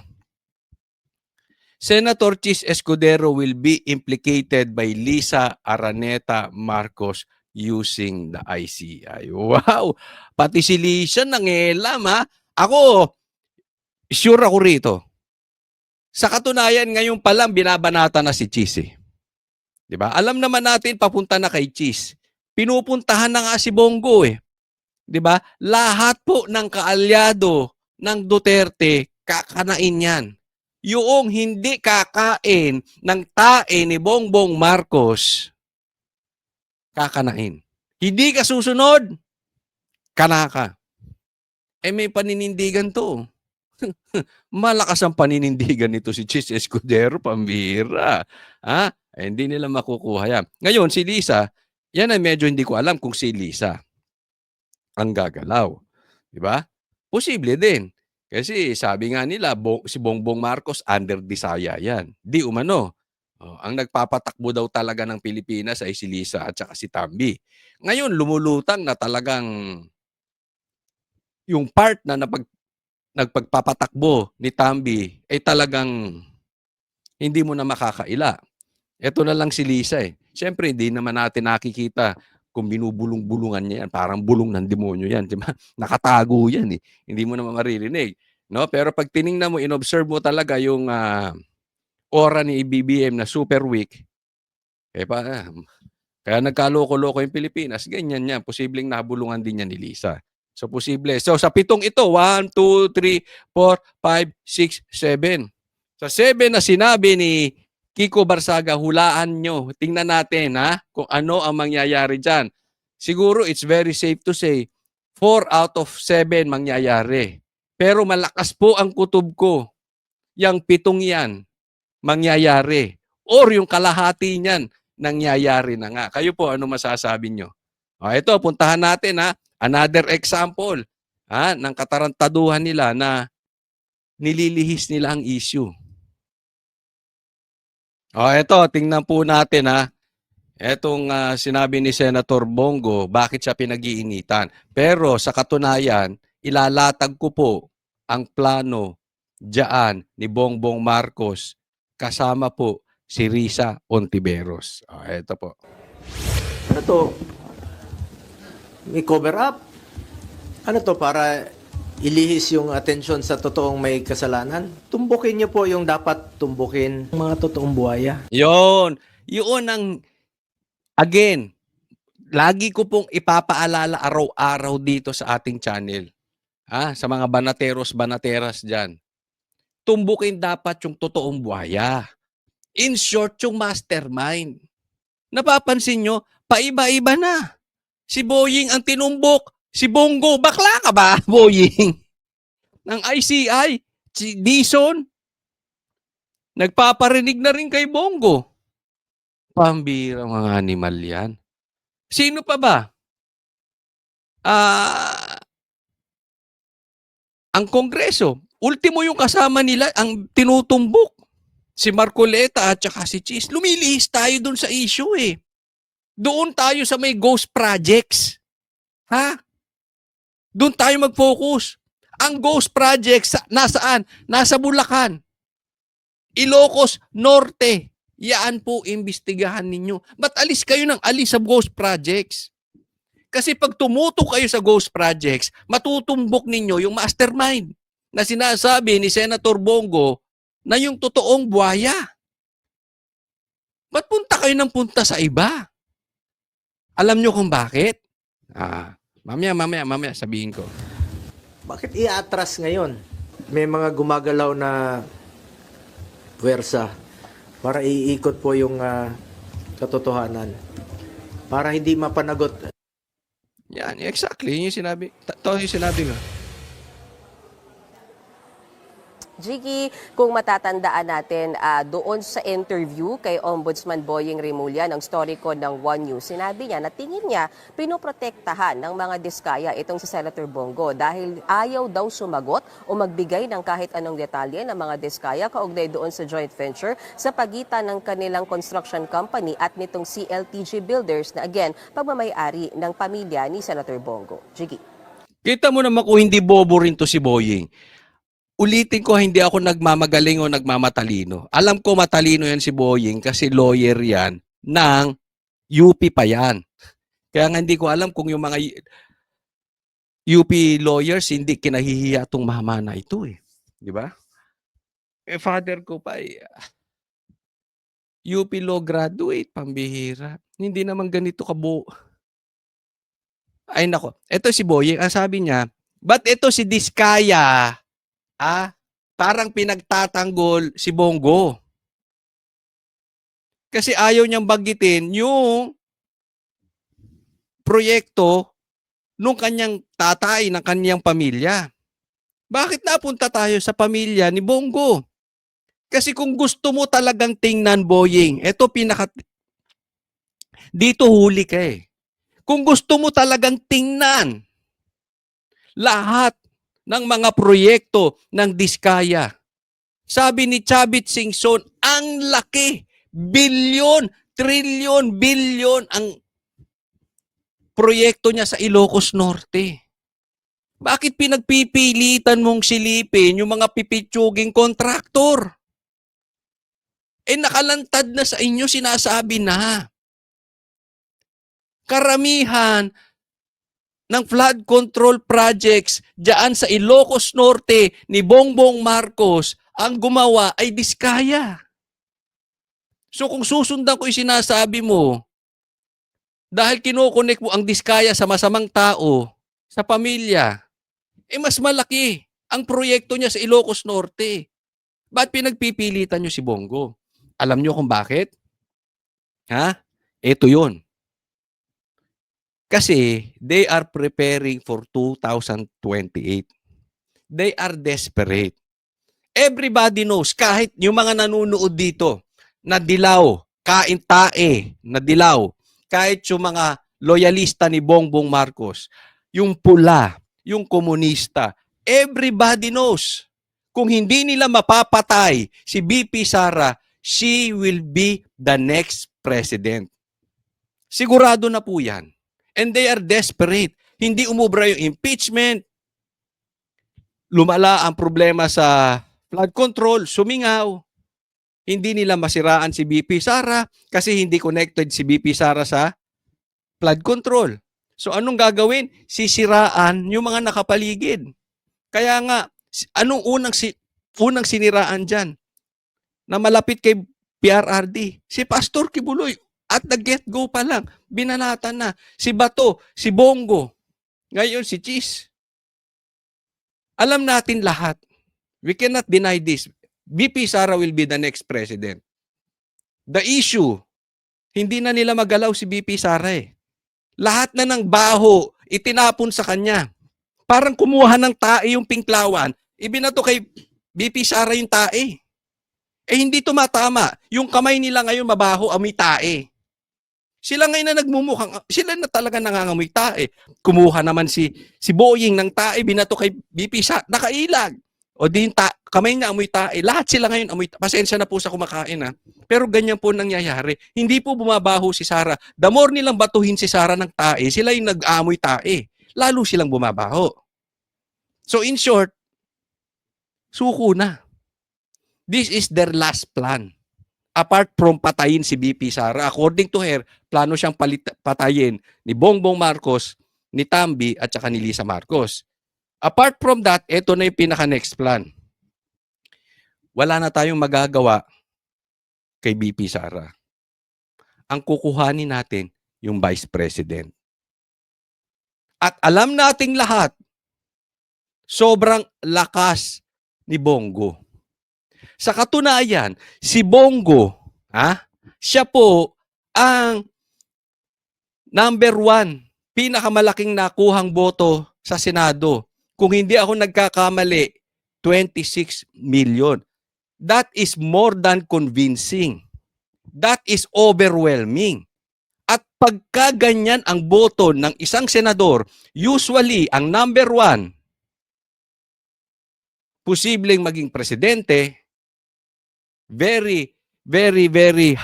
Senator Chis Escudero will be implicated by Lisa Araneta Marcos using the ICI. Wow! Pati si Lisa nangelam, ha? Ako, sure ako rito. Sa katunayan, ngayon pa lang binabanata na si Chis, eh. Diba? Alam naman natin papunta na kay Chis. Pinupuntahan na nga si Bongo, eh. Diba? Lahat po ng kaalyado ng Duterte, kakanain yan. Yung hindi kakain ng tae ni Bongbong Marcos, kakanain. Hindi ka susunod, kanaka. May paninindigan to. Malakas ang paninindigan nito si Chis Escudero, pambira. Hindi nila makukuha yan. Ngayon, si Lisa, yan ay medyo hindi ko alam kung si Lisa ang gagalaw. Diba? Posible din. Kasi sabi nga nila, si Bongbong Marcos under desire yan. Di umano. Ang nagpapatakbo daw talaga ng Pilipinas ay si Lisa at saka si Tambi. Ngayon, lumulutang na talagang yung part na nagpagpapatakbo ni Tambi ay talagang hindi mo na makakaila. Ito na lang si Lisa, eh. Siyempre, hindi naman natin nakikita kung binubulong-bulungan niya yan. Parang bulong ng demonyo yan. Diba? Nakatago yan, eh. Hindi mo naman maririnig. No? Pero pag tiningnan mo, inobserve mo talaga yung aura ni BBM na super weak, kaya nagkaloko-loko yung Pilipinas, ganyan yan. Posibleng nabulungan din yan ni Lisa. So, posible. So, sa pitong ito, 1, 2, 3, 4, 5, 6, 7. Sa 7 na sinabi ni Kiko Barsaga, hulaan nyo. Tingnan natin kung ano ang mangyayari dyan. Siguro it's very safe to say 4 out of 7 mangyayari. Pero malakas po ang kutob ko. Yang 7 yan mangyayari. Or yung kalahati niyan nangyayari na nga. Kayo po, ano masasabi nyo? Ito, puntahan natin another example ng katarantaduhan nila na nililihis nila ang issue. Ito, tingnan po natin Etong sinabi ni Senator Bongo, bakit siya pinag-iinitan. Pero sa katunayan, ilalatag ko po ang plano diyan ni Bongbong Marcos kasama po si Risa Ontiveros. Ito po. Ano to? May cover up? Ano to, para ilihis yung atensyon sa totoong may kasalanan? Tumbukin niyo po yung dapat tumbukin, mga totoong buhaya. Yun ang Again, lagi ko pong ipapaalala araw-araw dito sa ating channel. Sa mga banateros, banateras dyan. Tumbukin dapat yung totoong buhaya. In short, yung mastermind. Napapansin nyo, paiba-iba na. Si Boying ang tinumbok. Si Bongo, bakla ka ba, Boying? Ng ICI, si Dison, nagpaparinig na rin kay Bongo. Pambirang mga animal yan. Sino pa ba? Ang Kongreso, ultimo yung kasama nila, ang tinutumbok. Si Marcoleta at saka si Cheese. Lumilihis tayo dun sa issue eh. Doon tayo sa may ghost projects. Doon tayo mag-focus. Ang ghost projects, nasaan? Nasa Bulacan. Ilocos Norte. Yan po, imbestigahan ninyo. Ba't alis kayo ng alis sa ghost projects? Kasi pag tumutok kayo sa ghost projects, matutumbok ninyo yung mastermind na sinasabi ni Senator Bongo na yung totoong buhaya. Ba't punta kayo ng punta sa iba? Alam nyo kung bakit? Mamaya sabihin ko. Bakit i-atras ngayon? May mga gumagalaw na puwersa para iikot po yung katotohanan. Para hindi mapanagot. Yan, exactly. Yun yung sinabi. Ito yung sinabi ko. Jiggy, kung matatandaan natin doon sa interview kay Ombudsman Boying Rimulya ng story ko ng One News, sinabi niya na tingin niya pinoprotektahan ng mga diskaya itong si Senator Bongo dahil ayaw daw sumagot o magbigay ng kahit anong detalye ng mga diskaya kaugnay doon sa joint venture sa pagitan ng kanilang construction company at nitong CLTG Builders na again, pagmamayari ng pamilya ni Senator Bongo. Jiggy. Kita mo naman kung hindi bobo rin to si Boying. Ulitin ko, hindi ako nagmamagaling o nagmamatalino. Alam ko matalino yan si Boying kasi lawyer yan ng UP pa yan. Kaya nga hindi ko alam kung yung mga UP lawyers hindi kinahihiya itong mama na ito eh. Di ba? Father ko pa UP law graduate, pambihira. Hindi naman ganito kabuo. Ay nako, ito si Boying, ang sabi niya, ba't ito si Diskaya, parang pinagtatanggol si Bongo. Kasi ayaw niyang banggitin yung proyekto nung kanyang tatay, ng kanyang pamilya. Bakit napunta tayo sa pamilya ni Bongo? Kasi kung gusto mo talagang tingnan, Boying, dito huli ka eh. Kung gusto mo talagang tingnan lahat ng mga proyekto ng Diskaya. Sabi ni Chavit Singson, ang laki, bilyon, trilyon, bilyon ang proyekto niya sa Ilocos Norte. Bakit pinagpipilitan mong silipin yung mga pipitsuging kontraktor? Nakalantad na sa inyo, sinasabi na. Karamihan ng flood control projects diyan sa Ilocos Norte ni Bongbong Marcos, ang gumawa ay Diskaya. So kung susundan ko yung sinasabi mo, dahil kinukonek mo ang Diskaya sa masamang tao, sa pamilya, mas malaki ang proyekto niya sa Ilocos Norte. Ba't pinagpipilitan niyo si Bongo? Alam niyo kung bakit? Ito yun. Kasi they are preparing for 2028. They are desperate. Everybody knows, kahit yung mga nanonood dito, na dilaw, kain-tae, na dilaw, kahit yung mga loyalista ni Bongbong Marcos, yung pula, yung komunista, everybody knows, kung hindi nila mapapatay si BP Sara, she will be the next president. Sigurado na po yan. And they are desperate. Hindi umubra yung impeachment. Lumala ang problema sa flood control, sumingaw. Hindi nila masiraan si BP Sara kasi hindi connected si BP Sara sa flood control. So anong gagawin? Sisiraan yung mga nakapaligid. Kaya nga, anong unang siniraan dyan na malapit kay PRRD? Si Pastor Kibuloy. At the get-go pa lang, binanatan na. Si Bato, si Bongo, ngayon si Cheese. Alam natin lahat. We cannot deny this. VP Sara will be the next president. The issue, hindi na nila magalaw si VP Sara eh. Lahat na ng baho, itinapon sa kanya. Parang kumuha ng tae yung pinklawan, ibinato kay VP Sara yung tae. Eh hindi tumatama. Yung kamay nila ngayon mabaho, amoy tae. Sila ngayon na nagmumukhang, sila na talaga nangangamoy tae. Kumuha naman si Boying ng tae, binato kay VP Sara, nakailag. O di yung kamay niya amoy tae. Lahat sila ngayon amoy tae. Pasensya na po sa kumakain ha. Pero ganyan po nangyayari. Hindi po bumabaho si Sara. The more nilang batuhin si Sara ng tae, sila yung nag-amoy tae. Lalo silang bumabaho. So in short, suko na. This is their last plan. Apart from patayin si VP Sara, according to her, plano siyang patayin ni Bongbong Marcos, ni Tambi, at saka ni Lisa Marcos. Apart from that, ito na yung pinaka-next plan. Wala na tayong magagawa kay VP Sara. Ang kukuhanin natin yung Vice President. At alam nating lahat, sobrang lakas ni Bongo. Sa katunayan, si Bongo, siya po ang number 1, pinakamalaking nakuhang boto sa Senado. Kung hindi ako nagkakamali, 26 million. That is more than convincing. That is overwhelming. At pagka ganyan ang boto ng isang senador, usually ang number 1, posibleng maging presidente, very, very, very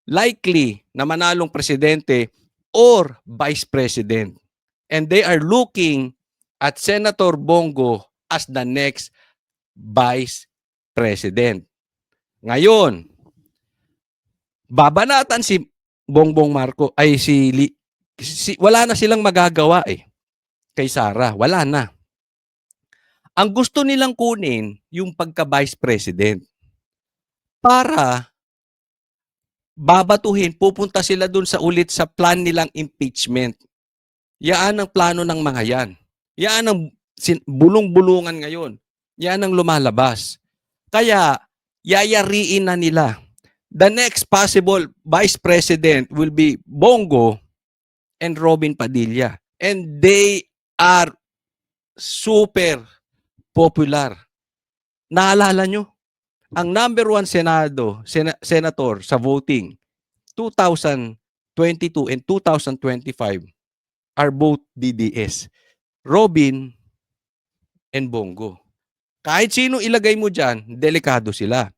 likely na manalong presidente or vice president. And they are looking at Senator Bongo as the next vice president. Ngayon, babanatan si Bongbong Marcos, ay wala na silang magagawa kay Sara. Wala na. Ang gusto nilang kunin, yung pagka-vice president. Para babatuhin, pupunta sila dun ulit sa plan nilang impeachment. Yaan ang plano ng mga yan. Yaan ang bulong-bulungan ngayon. Yan ang lumalabas. Kaya, yayariin na nila. The next possible vice president will be Bongo and Robin Padilla. And they are super popular. Naalala nyo? Ang number 1 senator sa voting, 2022 and 2025 are both DDS. Robin and Bongo. Kahit sino ilagay mo dyan, delikado sila.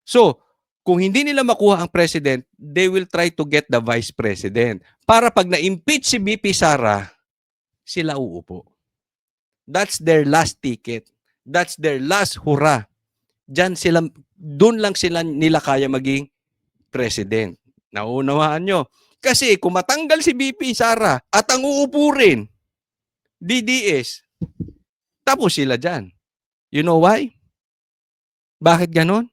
So, kung hindi nila makuha ang president, they will try to get the vice president. Para pag na-impeach si VP Sara, sila uupo. That's their last ticket. That's their last hurrah. Doon lang nila kaya maging president. Naunawaan nyo. Kasi kung matanggal si VP Sara at ang uupo rin, DDS, tapos sila dyan. You know why? Bakit ganon?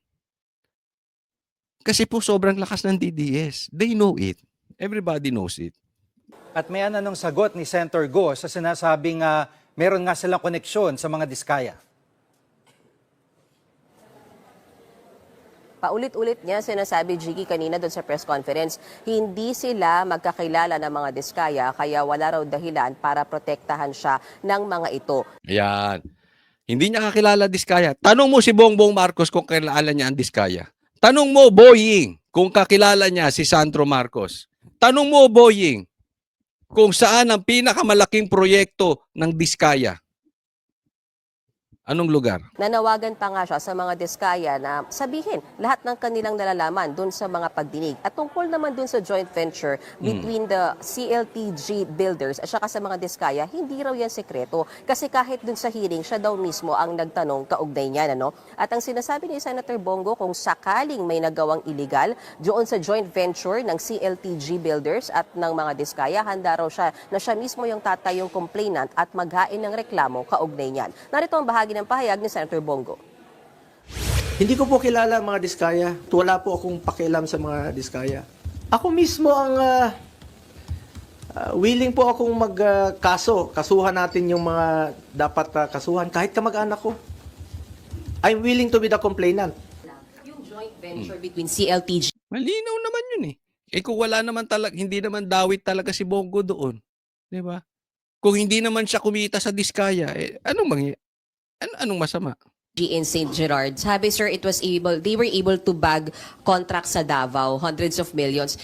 Kasi po sobrang lakas ng DDS. They know it. Everybody knows it. At may anong sagot ni Senator Go sa sinasabing meron nga silang koneksyon sa mga diskaya? Paulit-ulit niya sinasabi, Jiggy, kanina doon sa press conference, hindi sila magkakilala ng mga diskaya kaya wala raw dahilan para protektahan siya ng mga ito. Ayan. Hindi niya kakilala diskaya. Tanong mo si Bongbong Marcos kung kakilala niya ang diskaya. Tanong mo Boying kung kakilala niya si Sandro Marcos. Tanong mo Boying kung saan ang pinakamalaking proyekto ng diskaya. Anong lugar? Nanawagan pa nga siya sa mga diskaya na sabihin lahat ng kanilang nalalaman dun sa mga pagdinig. At tungkol naman dun sa joint venture between the CLTG builders at saka sa mga diskaya, hindi raw yan sekreto. Kasi kahit dun sa hearing, siya daw mismo ang nagtanong kaugnay niyan. At ang sinasabi ni Senator Bongo, kung sakaling may nagawang illegal doon sa joint venture ng CLTG builders at ng mga diskaya, handa raw siya na siya mismo yung tatayong complainant at maghain ng reklamo kaugnay niyan. Narito ang bahagi ng pahayag ni Senator Bongo. Hindi ko po kilala ang mga diskaya. Wala po akong pakialam sa mga diskaya. Ako mismo ang willing po akong kasuhan natin yung mga dapat kasuhan kahit kamag-anak ko. I'm willing to be the complainant. Yung joint venture between CLTG Malinaw naman yun eh. Kung wala naman talaga, hindi naman dawit talaga si Bongo doon. Di ba? Kung hindi naman siya kumita sa Diskaya, anong masama? in St. Gerard. Sabi sir, they were able to bag contracts sa Davao, hundreds of millions.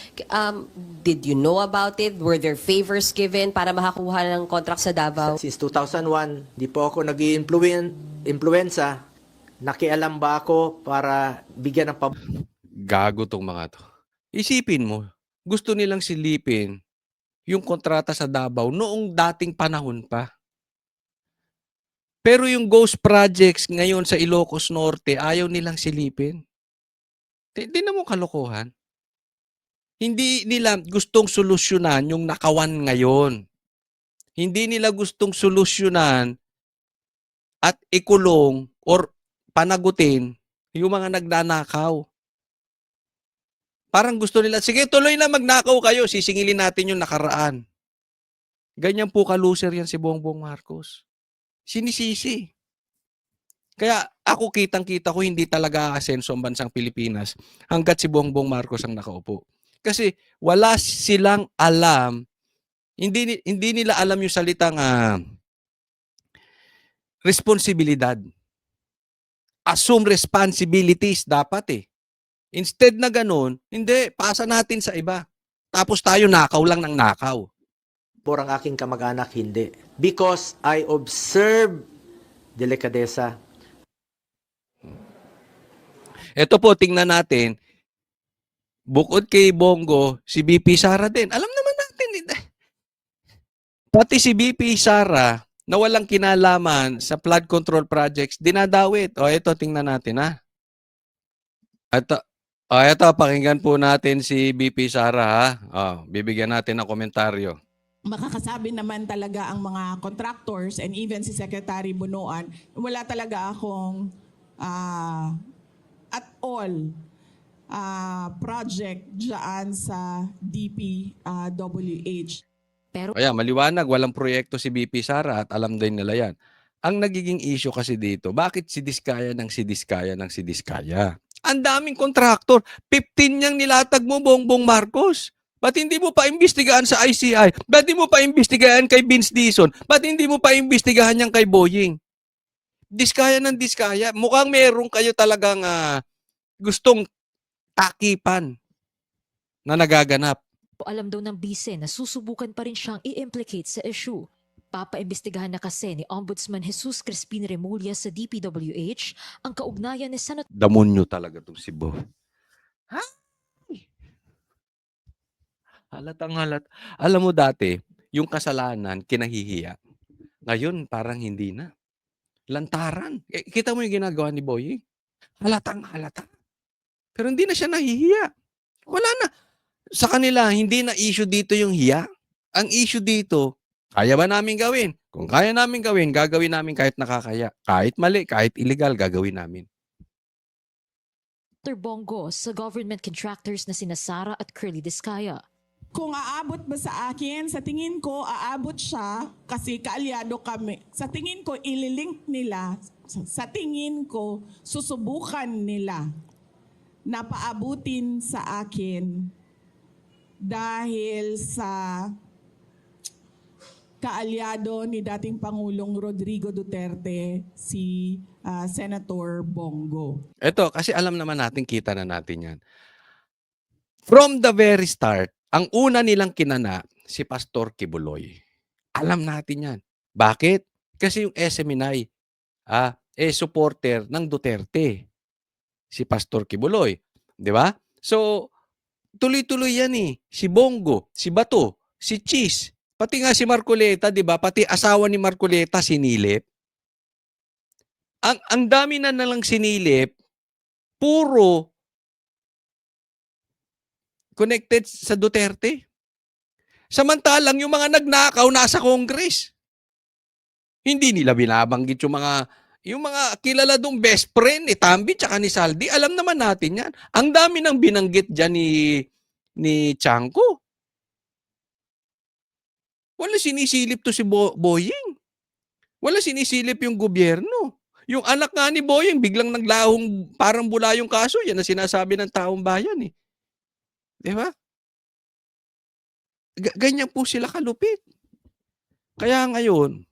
Did you know about it? Were there favors given para makakuha ng contract sa Davao? Since 2001, di po ako nag-influenza. Nakialam ba ako para bigyan ng Gago tong mga to. Isipin mo, gusto nilang silipin yung kontrata sa Davao noong dating panahon pa. Pero yung ghost projects ngayon sa Ilocos Norte, ayaw nilang silipin. Di na mo kalokohan. Hindi nila gustong solusyonan yung nakawan ngayon. Hindi nila gustong solusyonan at ikulong or panagutin yung mga nagnanakaw. Parang gusto nila, sige tuloy na magnakaw kayo, sisingilin natin yung nakaraan. Ganyan po ka-loser yan si Bongbong Marcos. Sinisisi. Kaya ako kitang-kita ko hindi talaga aasenso ang bansang Pilipinas hanggat si Bongbong Marcos ang nakaupo. Kasi wala silang alam, hindi nila alam yung salitang responsibilidad. Assume responsibilities dapat eh. Instead na ganun, hindi, pasa natin sa iba. Tapos tayo nakaw lang ng nakaw. por ang aking kamag-anak, hindi. Because I observe delikadesa. Ito po, tingnan natin. Bukod kay Bongo, si BP Sara din. Alam naman natin. Pati si BP Sara, na walang kinalaman sa flood control projects, dinadawit. O, ito, tingnan natin, ha? Ito, pakinggan po natin si BP Sara, ha? Bibigyan natin ng komentaryo. Makakasabi naman talaga ang mga contractors and even si Secretary Bunuan, wala talaga akong at all project dyan sa DPWH. Pero Kaya maliwanag, walang proyekto si BP Sara at alam din nila yan. Ang nagiging issue kasi dito, bakit si Diskaya ng si Diskaya ng si Diskaya? Ang daming kontraktor, 15 niyang nilatag mo, Bongbong Marcos. Ba't hindi mo pa imbestigahan sa ICI? Ba't hindi mo pa imbestigahan kay Vince Dizon? Ba't hindi mo pa imbestigahan yan kay Boying? Diskaya ng Diskaya. Mukhang meron kayo talagang gustong takipan na nagaganap. Alam daw ng bise na susubukan pa rin siyang i-implicate sa issue. Papaimbestigahan na kasi ni Ombudsman Jesus Crispin Remulla sa DPWH ang kaugnayan ni Senator Damonyo talaga itong si Bo. Ha? Halatang halat. Alam mo dati, yung kasalanan, kinahihiya. Ngayon, parang hindi na. Lantaran. Kita mo yung ginagawa ni Boying? Halatang halata. Pero hindi na siya nahihiya. Wala na. Sa kanila, hindi na issue dito yung hiya. Ang issue dito, kaya ba namin gawin? Kung kaya namin gawin, gagawin namin kahit nakakaya. Kahit mali, kahit illegal, gagawin namin. Bongo sa government contractors na sina Sara at Curly Diskaya. Kung aabot ba sa akin, sa tingin ko aabot siya kasi kaalyado kami. Sa tingin ko ililink nila, sa tingin ko susubukan nila na paabutin sa akin dahil sa kaalyado ni dating Pangulong Rodrigo Duterte, si Senator Bongo. Ito, kasi alam naman natin, kita na natin yan. From the very start, ang una nilang kinana, si Pastor Kibuloy. Alam natin yan. Bakit? Kasi yung SMNI, supporter ng Duterte. Si Pastor Kibuloy. Di ba? So, tuloy-tuloy yan eh. Si Bongo, si Bato, si Cheese, pati nga si Marcoleta, di ba? Pati asawa ni Marcoleta sinilip. Ang dami na nalang sinilip, puro connected sa Duterte. Samantalang yung mga nagnakaw nasa Congress. Hindi nila binabanggit yung mga kilala dong best friend ni Tambi tsaka ni Saldi. Alam naman natin yan. Ang dami nang binanggit dyan ni Chanco. Wala sinisilip to si Boying. Wala sinisilip yung gobyerno. Yung anak nga ni Boying, biglang naglahong parang bula yung kaso. Yan ang sinasabi ng taong bayan eh. Di ba? Ganyan po sila kalupit. Kaya ngayon,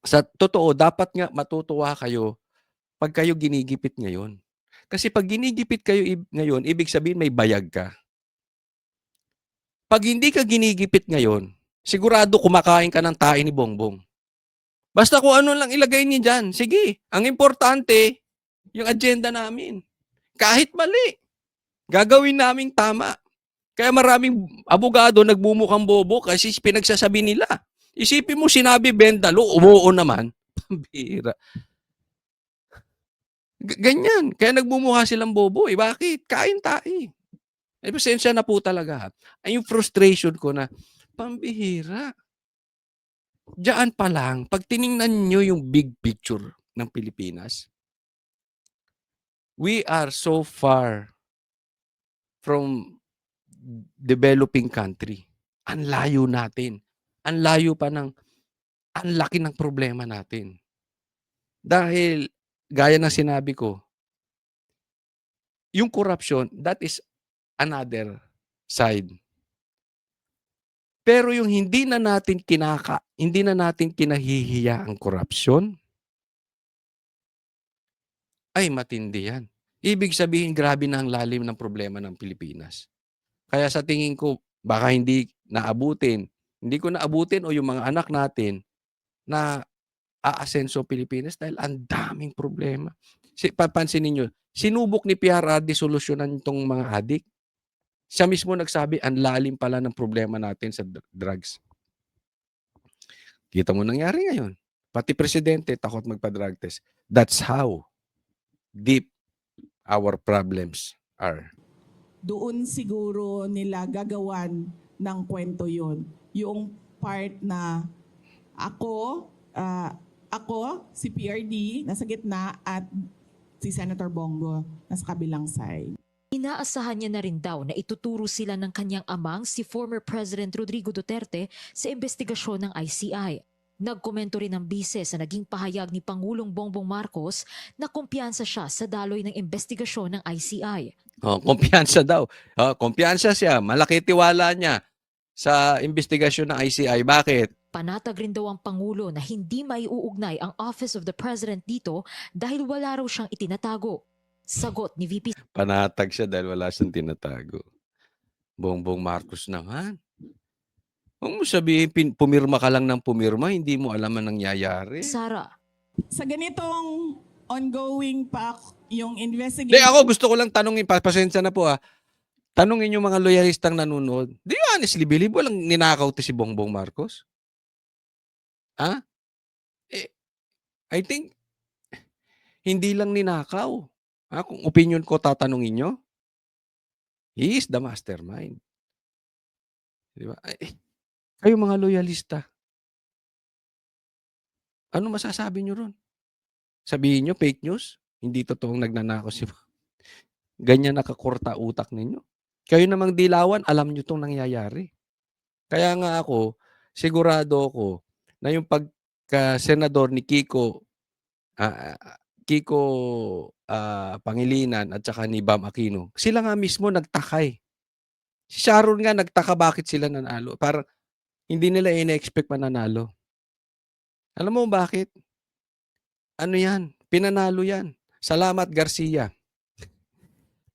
sa totoo, dapat nga matutuwa kayo pag kayo ginigipit ngayon. Kasi pag ginigipit kayo ngayon, ibig sabihin may bayag ka. Pag hindi ka ginigipit ngayon, sigurado kumakain ka ng tae ni Bongbong. Basta kung ano lang ilagay niyo dyan, sige. Ang importante, yung agenda namin. Kahit mali, gagawin naming tama. Kaya maraming abogado nagbumukhang bobo kasi pinagsasabi nila. Isipin mo sinabi Bendalo, umuo naman. Pambira. Ganyan. Kaya nagmumukha silang bobo. Bakit? Kain tae. Pasensya na po talaga. Ay yung frustration ko na, pambihira. Diyan pa lang, pag tiningnan nyo yung big picture ng Pilipinas, we are so far from developing country. Ang layo natin. Ang layo pa ng, ang laki ng problema natin. Dahil, gaya ng sinabi ko, yung corruption, that is another side. Pero yung hindi na natin kinahihiya ang korupsyon, ay matindi yan. Ibig sabihin, grabe na ang lalim ng problema ng Pilipinas. Kaya sa tingin ko, baka hindi naabutin. Hindi ko naabutin o yung mga anak natin na aasenso Pilipinas dahil ang daming problema. Papansinin nyo, sinubok ni PRRD solusyonan itong mga adik. Siya mismo nagsabi, ang lalim pala ng problema natin sa drugs. Kita mo nangyari ngayon. Pati presidente takot magpa-drug test. That's how deep our problems are. Doon siguro nila gagawan ng kwento yon. Yung part na ako, si PRD, nasa gitna, at si Senator Bongo, nasa kabilang side. Inaasahan niya na rin daw na ituturo sila ng kanyang amang si former President Rodrigo Duterte sa investigasyon ng ICI. Nagkomento rin ang bise sa naging pahayag ni Pangulong Bongbong Marcos na kumpiyansa siya sa daloy ng investigasyon ng ICI. Kumpiyansa daw. Kumpiyansa siya. Malaki tiwala niya sa investigasyon ng ICI. Bakit? Panatag rin daw ang Pangulo na hindi maiuugnay ang Office of the President dito dahil wala raw siyang itinatago. Sagot ni VP. Panatag siya dahil wala siyang tinatago. Bongbong Marcos naman. Huwag mo sabihin, pumirma ka lang ng pumirma, hindi mo alam ang nangyayari. Sara. Sa ganitong ongoing pa yung investigation. Hindi, ako gusto ko lang tanongin, pasensya na po tanongin yung mga loyalistang nanonood. Do you honestly believe walang ninakaw to si Bongbong Marcos? I think, hindi lang ninakaw. Kung opinion ko tatanungin nyo, he is the mastermind. Di ba? Kayo mga loyalista, ano masasabi nyo ron? Sabihin nyo, fake news? Hindi totoong nagnanakaw si ganyan nakakurta utak ninyo. Kayo namang dilawan, alam nyo itong nangyayari. Kaya nga ako, sigurado ako na yung pagka-senador ni Kiko Pangilinan at saka ni Bam Aquino, sila nga mismo nagtakay. Si Sharon nga nagtaka bakit sila nanalo. Parang hindi nila ina-expect mananalo. Alam mo bakit? Ano yan? Pinanalo yan. Salamat Garcia.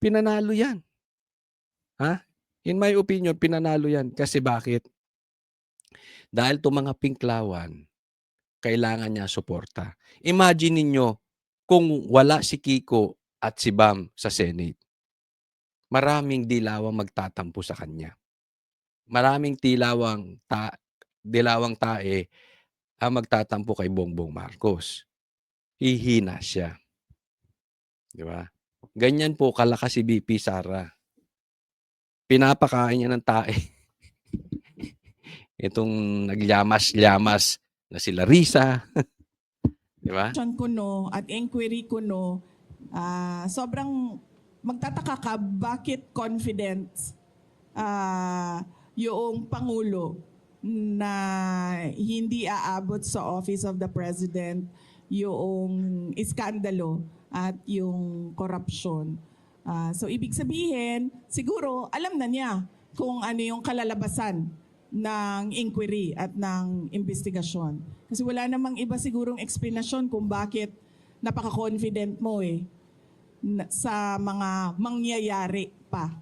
Pinanalo yan. In my opinion, pinanalo yan. Kasi bakit? Dahil itong mga pinklawan, kailangan niya suporta. Imagine ninyo, kung wala si Kiko at si Bam sa Senate, maraming dilawang magtatampo sa kanya. Maraming dilawang tae ang magtatampo kay Bongbong Marcos. Hihina siya. Di ba? Ganyan po kalakas si BP Sara. Pinapakain niya ng tae. Itong nagyamas-yamas na sila Risa. Di ba? Ko no, at inquiry ko no, sobrang magtataka ka bakit confident yung Pangulo na hindi aabot sa Office of the President yung iskandalo at yung korupsyon. So ibig sabihin, siguro alam na niya kung ano yung kalalabasan ng inquiry at ng investigasyon. Kasi wala namang iba sigurong explanation kung bakit napaka-confident mo sa mga mangyayari pa.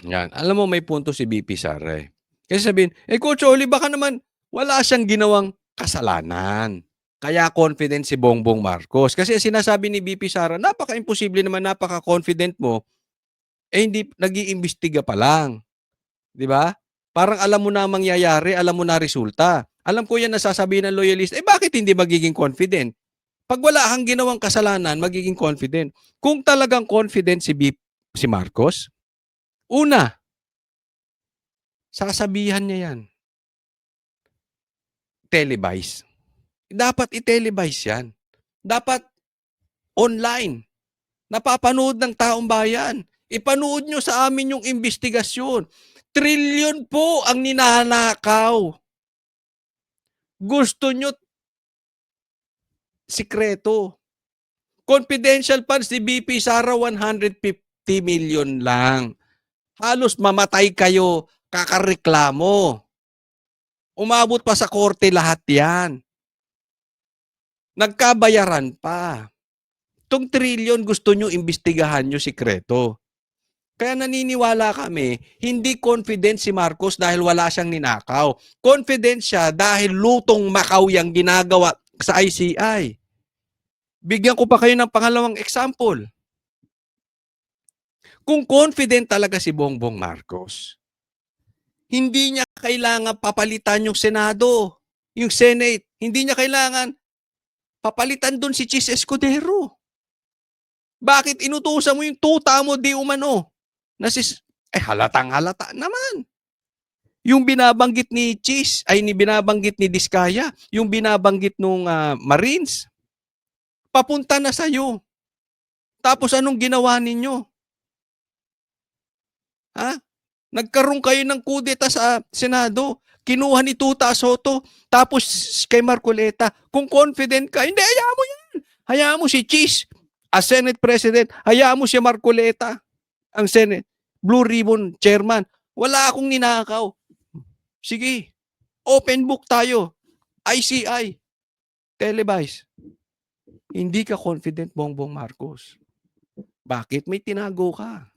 Yan. Alam mo, may punto si BP Sara eh. Kasi sabihin, Coach Oli, baka naman wala siyang ginawang kasalanan. Kaya confident si Bongbong Marcos. Kasi sinasabi ni BP Sara, napaka-imposible naman, napaka-confident mo, hindi nag-iimbestiga pa lang. Di ba? Parang alam mo na ang mangyayari, alam mo na resulta. Alam ko yan nasasabihin ng loyalist, bakit hindi magiging confident? Pag wala kang ginawang kasalanan, magiging confident. Kung talagang confident si Marcos, una, sasabihan niya yan. Televise. Dapat i-televise yan. Dapat online. Napapanood ng taong bayan. Ipanood nyo sa amin yung investigasyon. Trilyon po ang ninanakaw. Gusto nyo sikreto. Confidential funds ni BP Sara 150 million lang. Halos mamatay kayo kakareklamo. Umabot pa sa korte lahat yan. Nagkabayaran pa. Itong trilyon gusto nyo imbestigahan nyo sikreto. Kaya naniniwala kami, hindi confident si Marcos dahil wala siyang ninakaw. Confident siya dahil lutong Macau yung ginagawa sa ICI. Bigyan ko pa kayo ng pangalawang example. Kung confident talaga si Bongbong Marcos, hindi niya kailangan papalitan yung Senado, yung Senate. Hindi niya kailangan papalitan doon si Chis Escudero. Bakit inutusan mo yung tuta mo di umano? Halatang-halata naman. Yung binabanggit ni Chis, binabanggit ni Diskaya, yung binabanggit nung Marines, papunta na sa'yo. Tapos anong ginawa ninyo? Nagkaroon kayo ng kudeta sa Senado. Kinuha ni Tuta Soto. Tapos kay Marcoleta. Kung confident ka, hindi, hayaan mo yan. Hayaan mo si Chis, as Senate President. Hayaan mo si Marcoleta, ang Senate Blue Ribbon Chairman. Wala akong ninakaw. Sige, open book tayo. ICI. Televise. Hindi ka confident, Bongbong Marcos. Bakit? May tinago ka.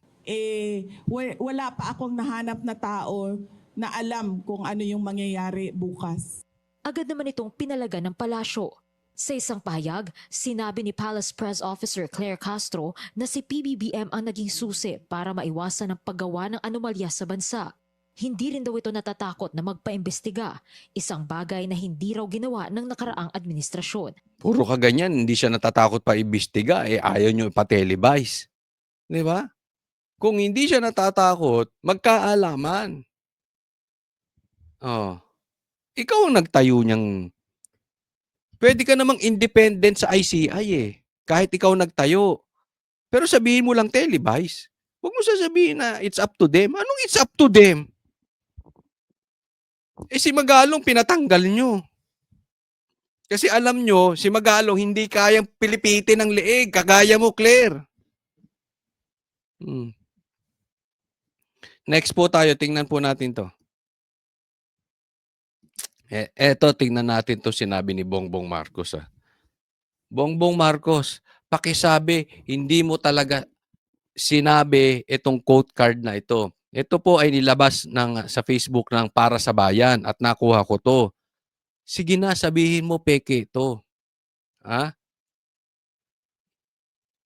Wala pa akong nahanap na tao na alam kung ano yung mangyayari bukas. Agad naman itong pinalaga ng palasyo. Sa isang pahayag, sinabi ni Palace Press Officer Claire Castro na si PBBM ang naging susi para maiwasan ang paggawa ng anomalya sa bansa. Hindi rin daw ito natatakot na magpaimbestiga, isang bagay na hindi raw ginawa ng nakaraang administrasyon. Puro ka ganyan, hindi siya natatakot pa imbestiga, ayaw nyo ipa-televise. Di ba? Kung hindi siya natatakot, magkaalaman. Ikaw ang nagtayo niyang. Pwede ka namang independent sa ICI kahit ikaw nagtayo. Pero sabihin mo lang televise. Huwag mo sasabihin na it's up to them. Anong it's up to them? Si Magalong pinatanggal nyo. Kasi alam nyo, si Magalong hindi kayang pilipitin ng leeg. Kagaya mo, Claire. Next po tayo, tingnan po natin to. Eto, tingnan natin to sinabi ni Bongbong Marcos. Bongbong Marcos, pakisabi, hindi mo talaga sinabi itong quote card na ito. Ito po ay nilabas sa Facebook ng Para sa Bayan at nakuha ko to. Sige na, sabihin mo peke ito.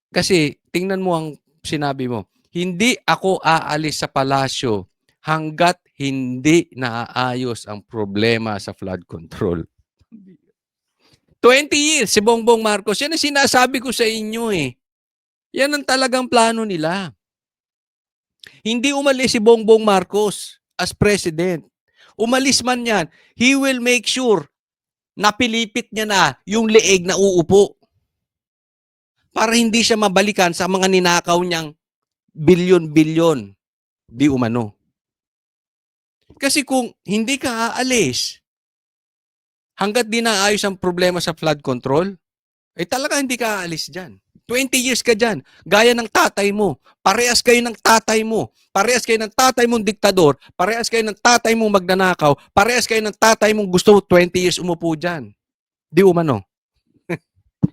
Kasi tingnan mo ang sinabi mo. Hindi ako aalis sa palasyo hanggat hindi naaayos ang problema sa flood control. 20 years si Bongbong Marcos. Yan ang sinasabi ko sa inyo Yan ang talagang plano nila. Hindi umalis si Bongbong Marcos as president. Umalis man yan, he will make sure na pilipit niya na yung leeg na uupo. Para hindi siya mabalikan sa mga ninakaw niyang bilyon-bilyon di umano. Kasi kung hindi ka aalis, hanggat di naayos ang problema sa flood control, eh talaga hindi ka aalis dyan. 20 years ka dyan. Gaya ng tatay mo. Parehas kayo ng tatay mo. Parehas kayo ng tatay mong diktador. Parehas kayo ng tatay mong magnanakaw. Parehas kayo ng tatay mong gusto 20 years umupo dyan. Di umano.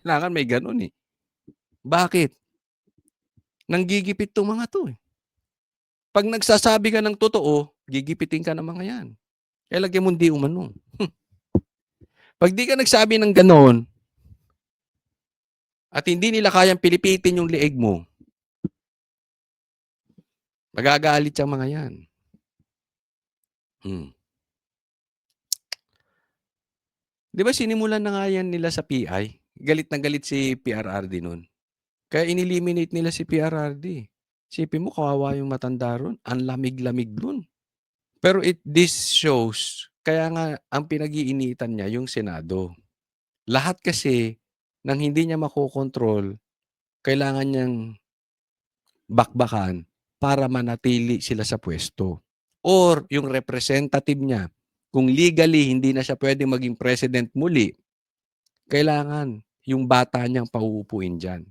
Kailangan may ganun eh. Bakit? Nanggigipit itong mga to eh. Pag nagsasabi ka ng totoo, gigipitin ka ng mga yan. Kaya lagyan mo di umano. Pag di ka nagsabi ng ganon, at hindi nila kayang pilipitin yung leeg mo, magagalit yung mga yan. Di ba sinimulan na nga yan nila sa PI? Galit na galit si PRRD nun. Kaya ineliminate nila si PRRD. Sipin mo, kawawa yung matanda ron. Ang lamig-lamig dun. Pero this shows, kaya nga ang pinag-iinitan niya yung Senado. Lahat kasi nang hindi niya makokontrol, kailangan niyang bakbakan para manatili sila sa pwesto. Or yung representative niya, kung legally hindi na siya pwedeng maging president muli, kailangan yung bata niyang pauupuin dyan.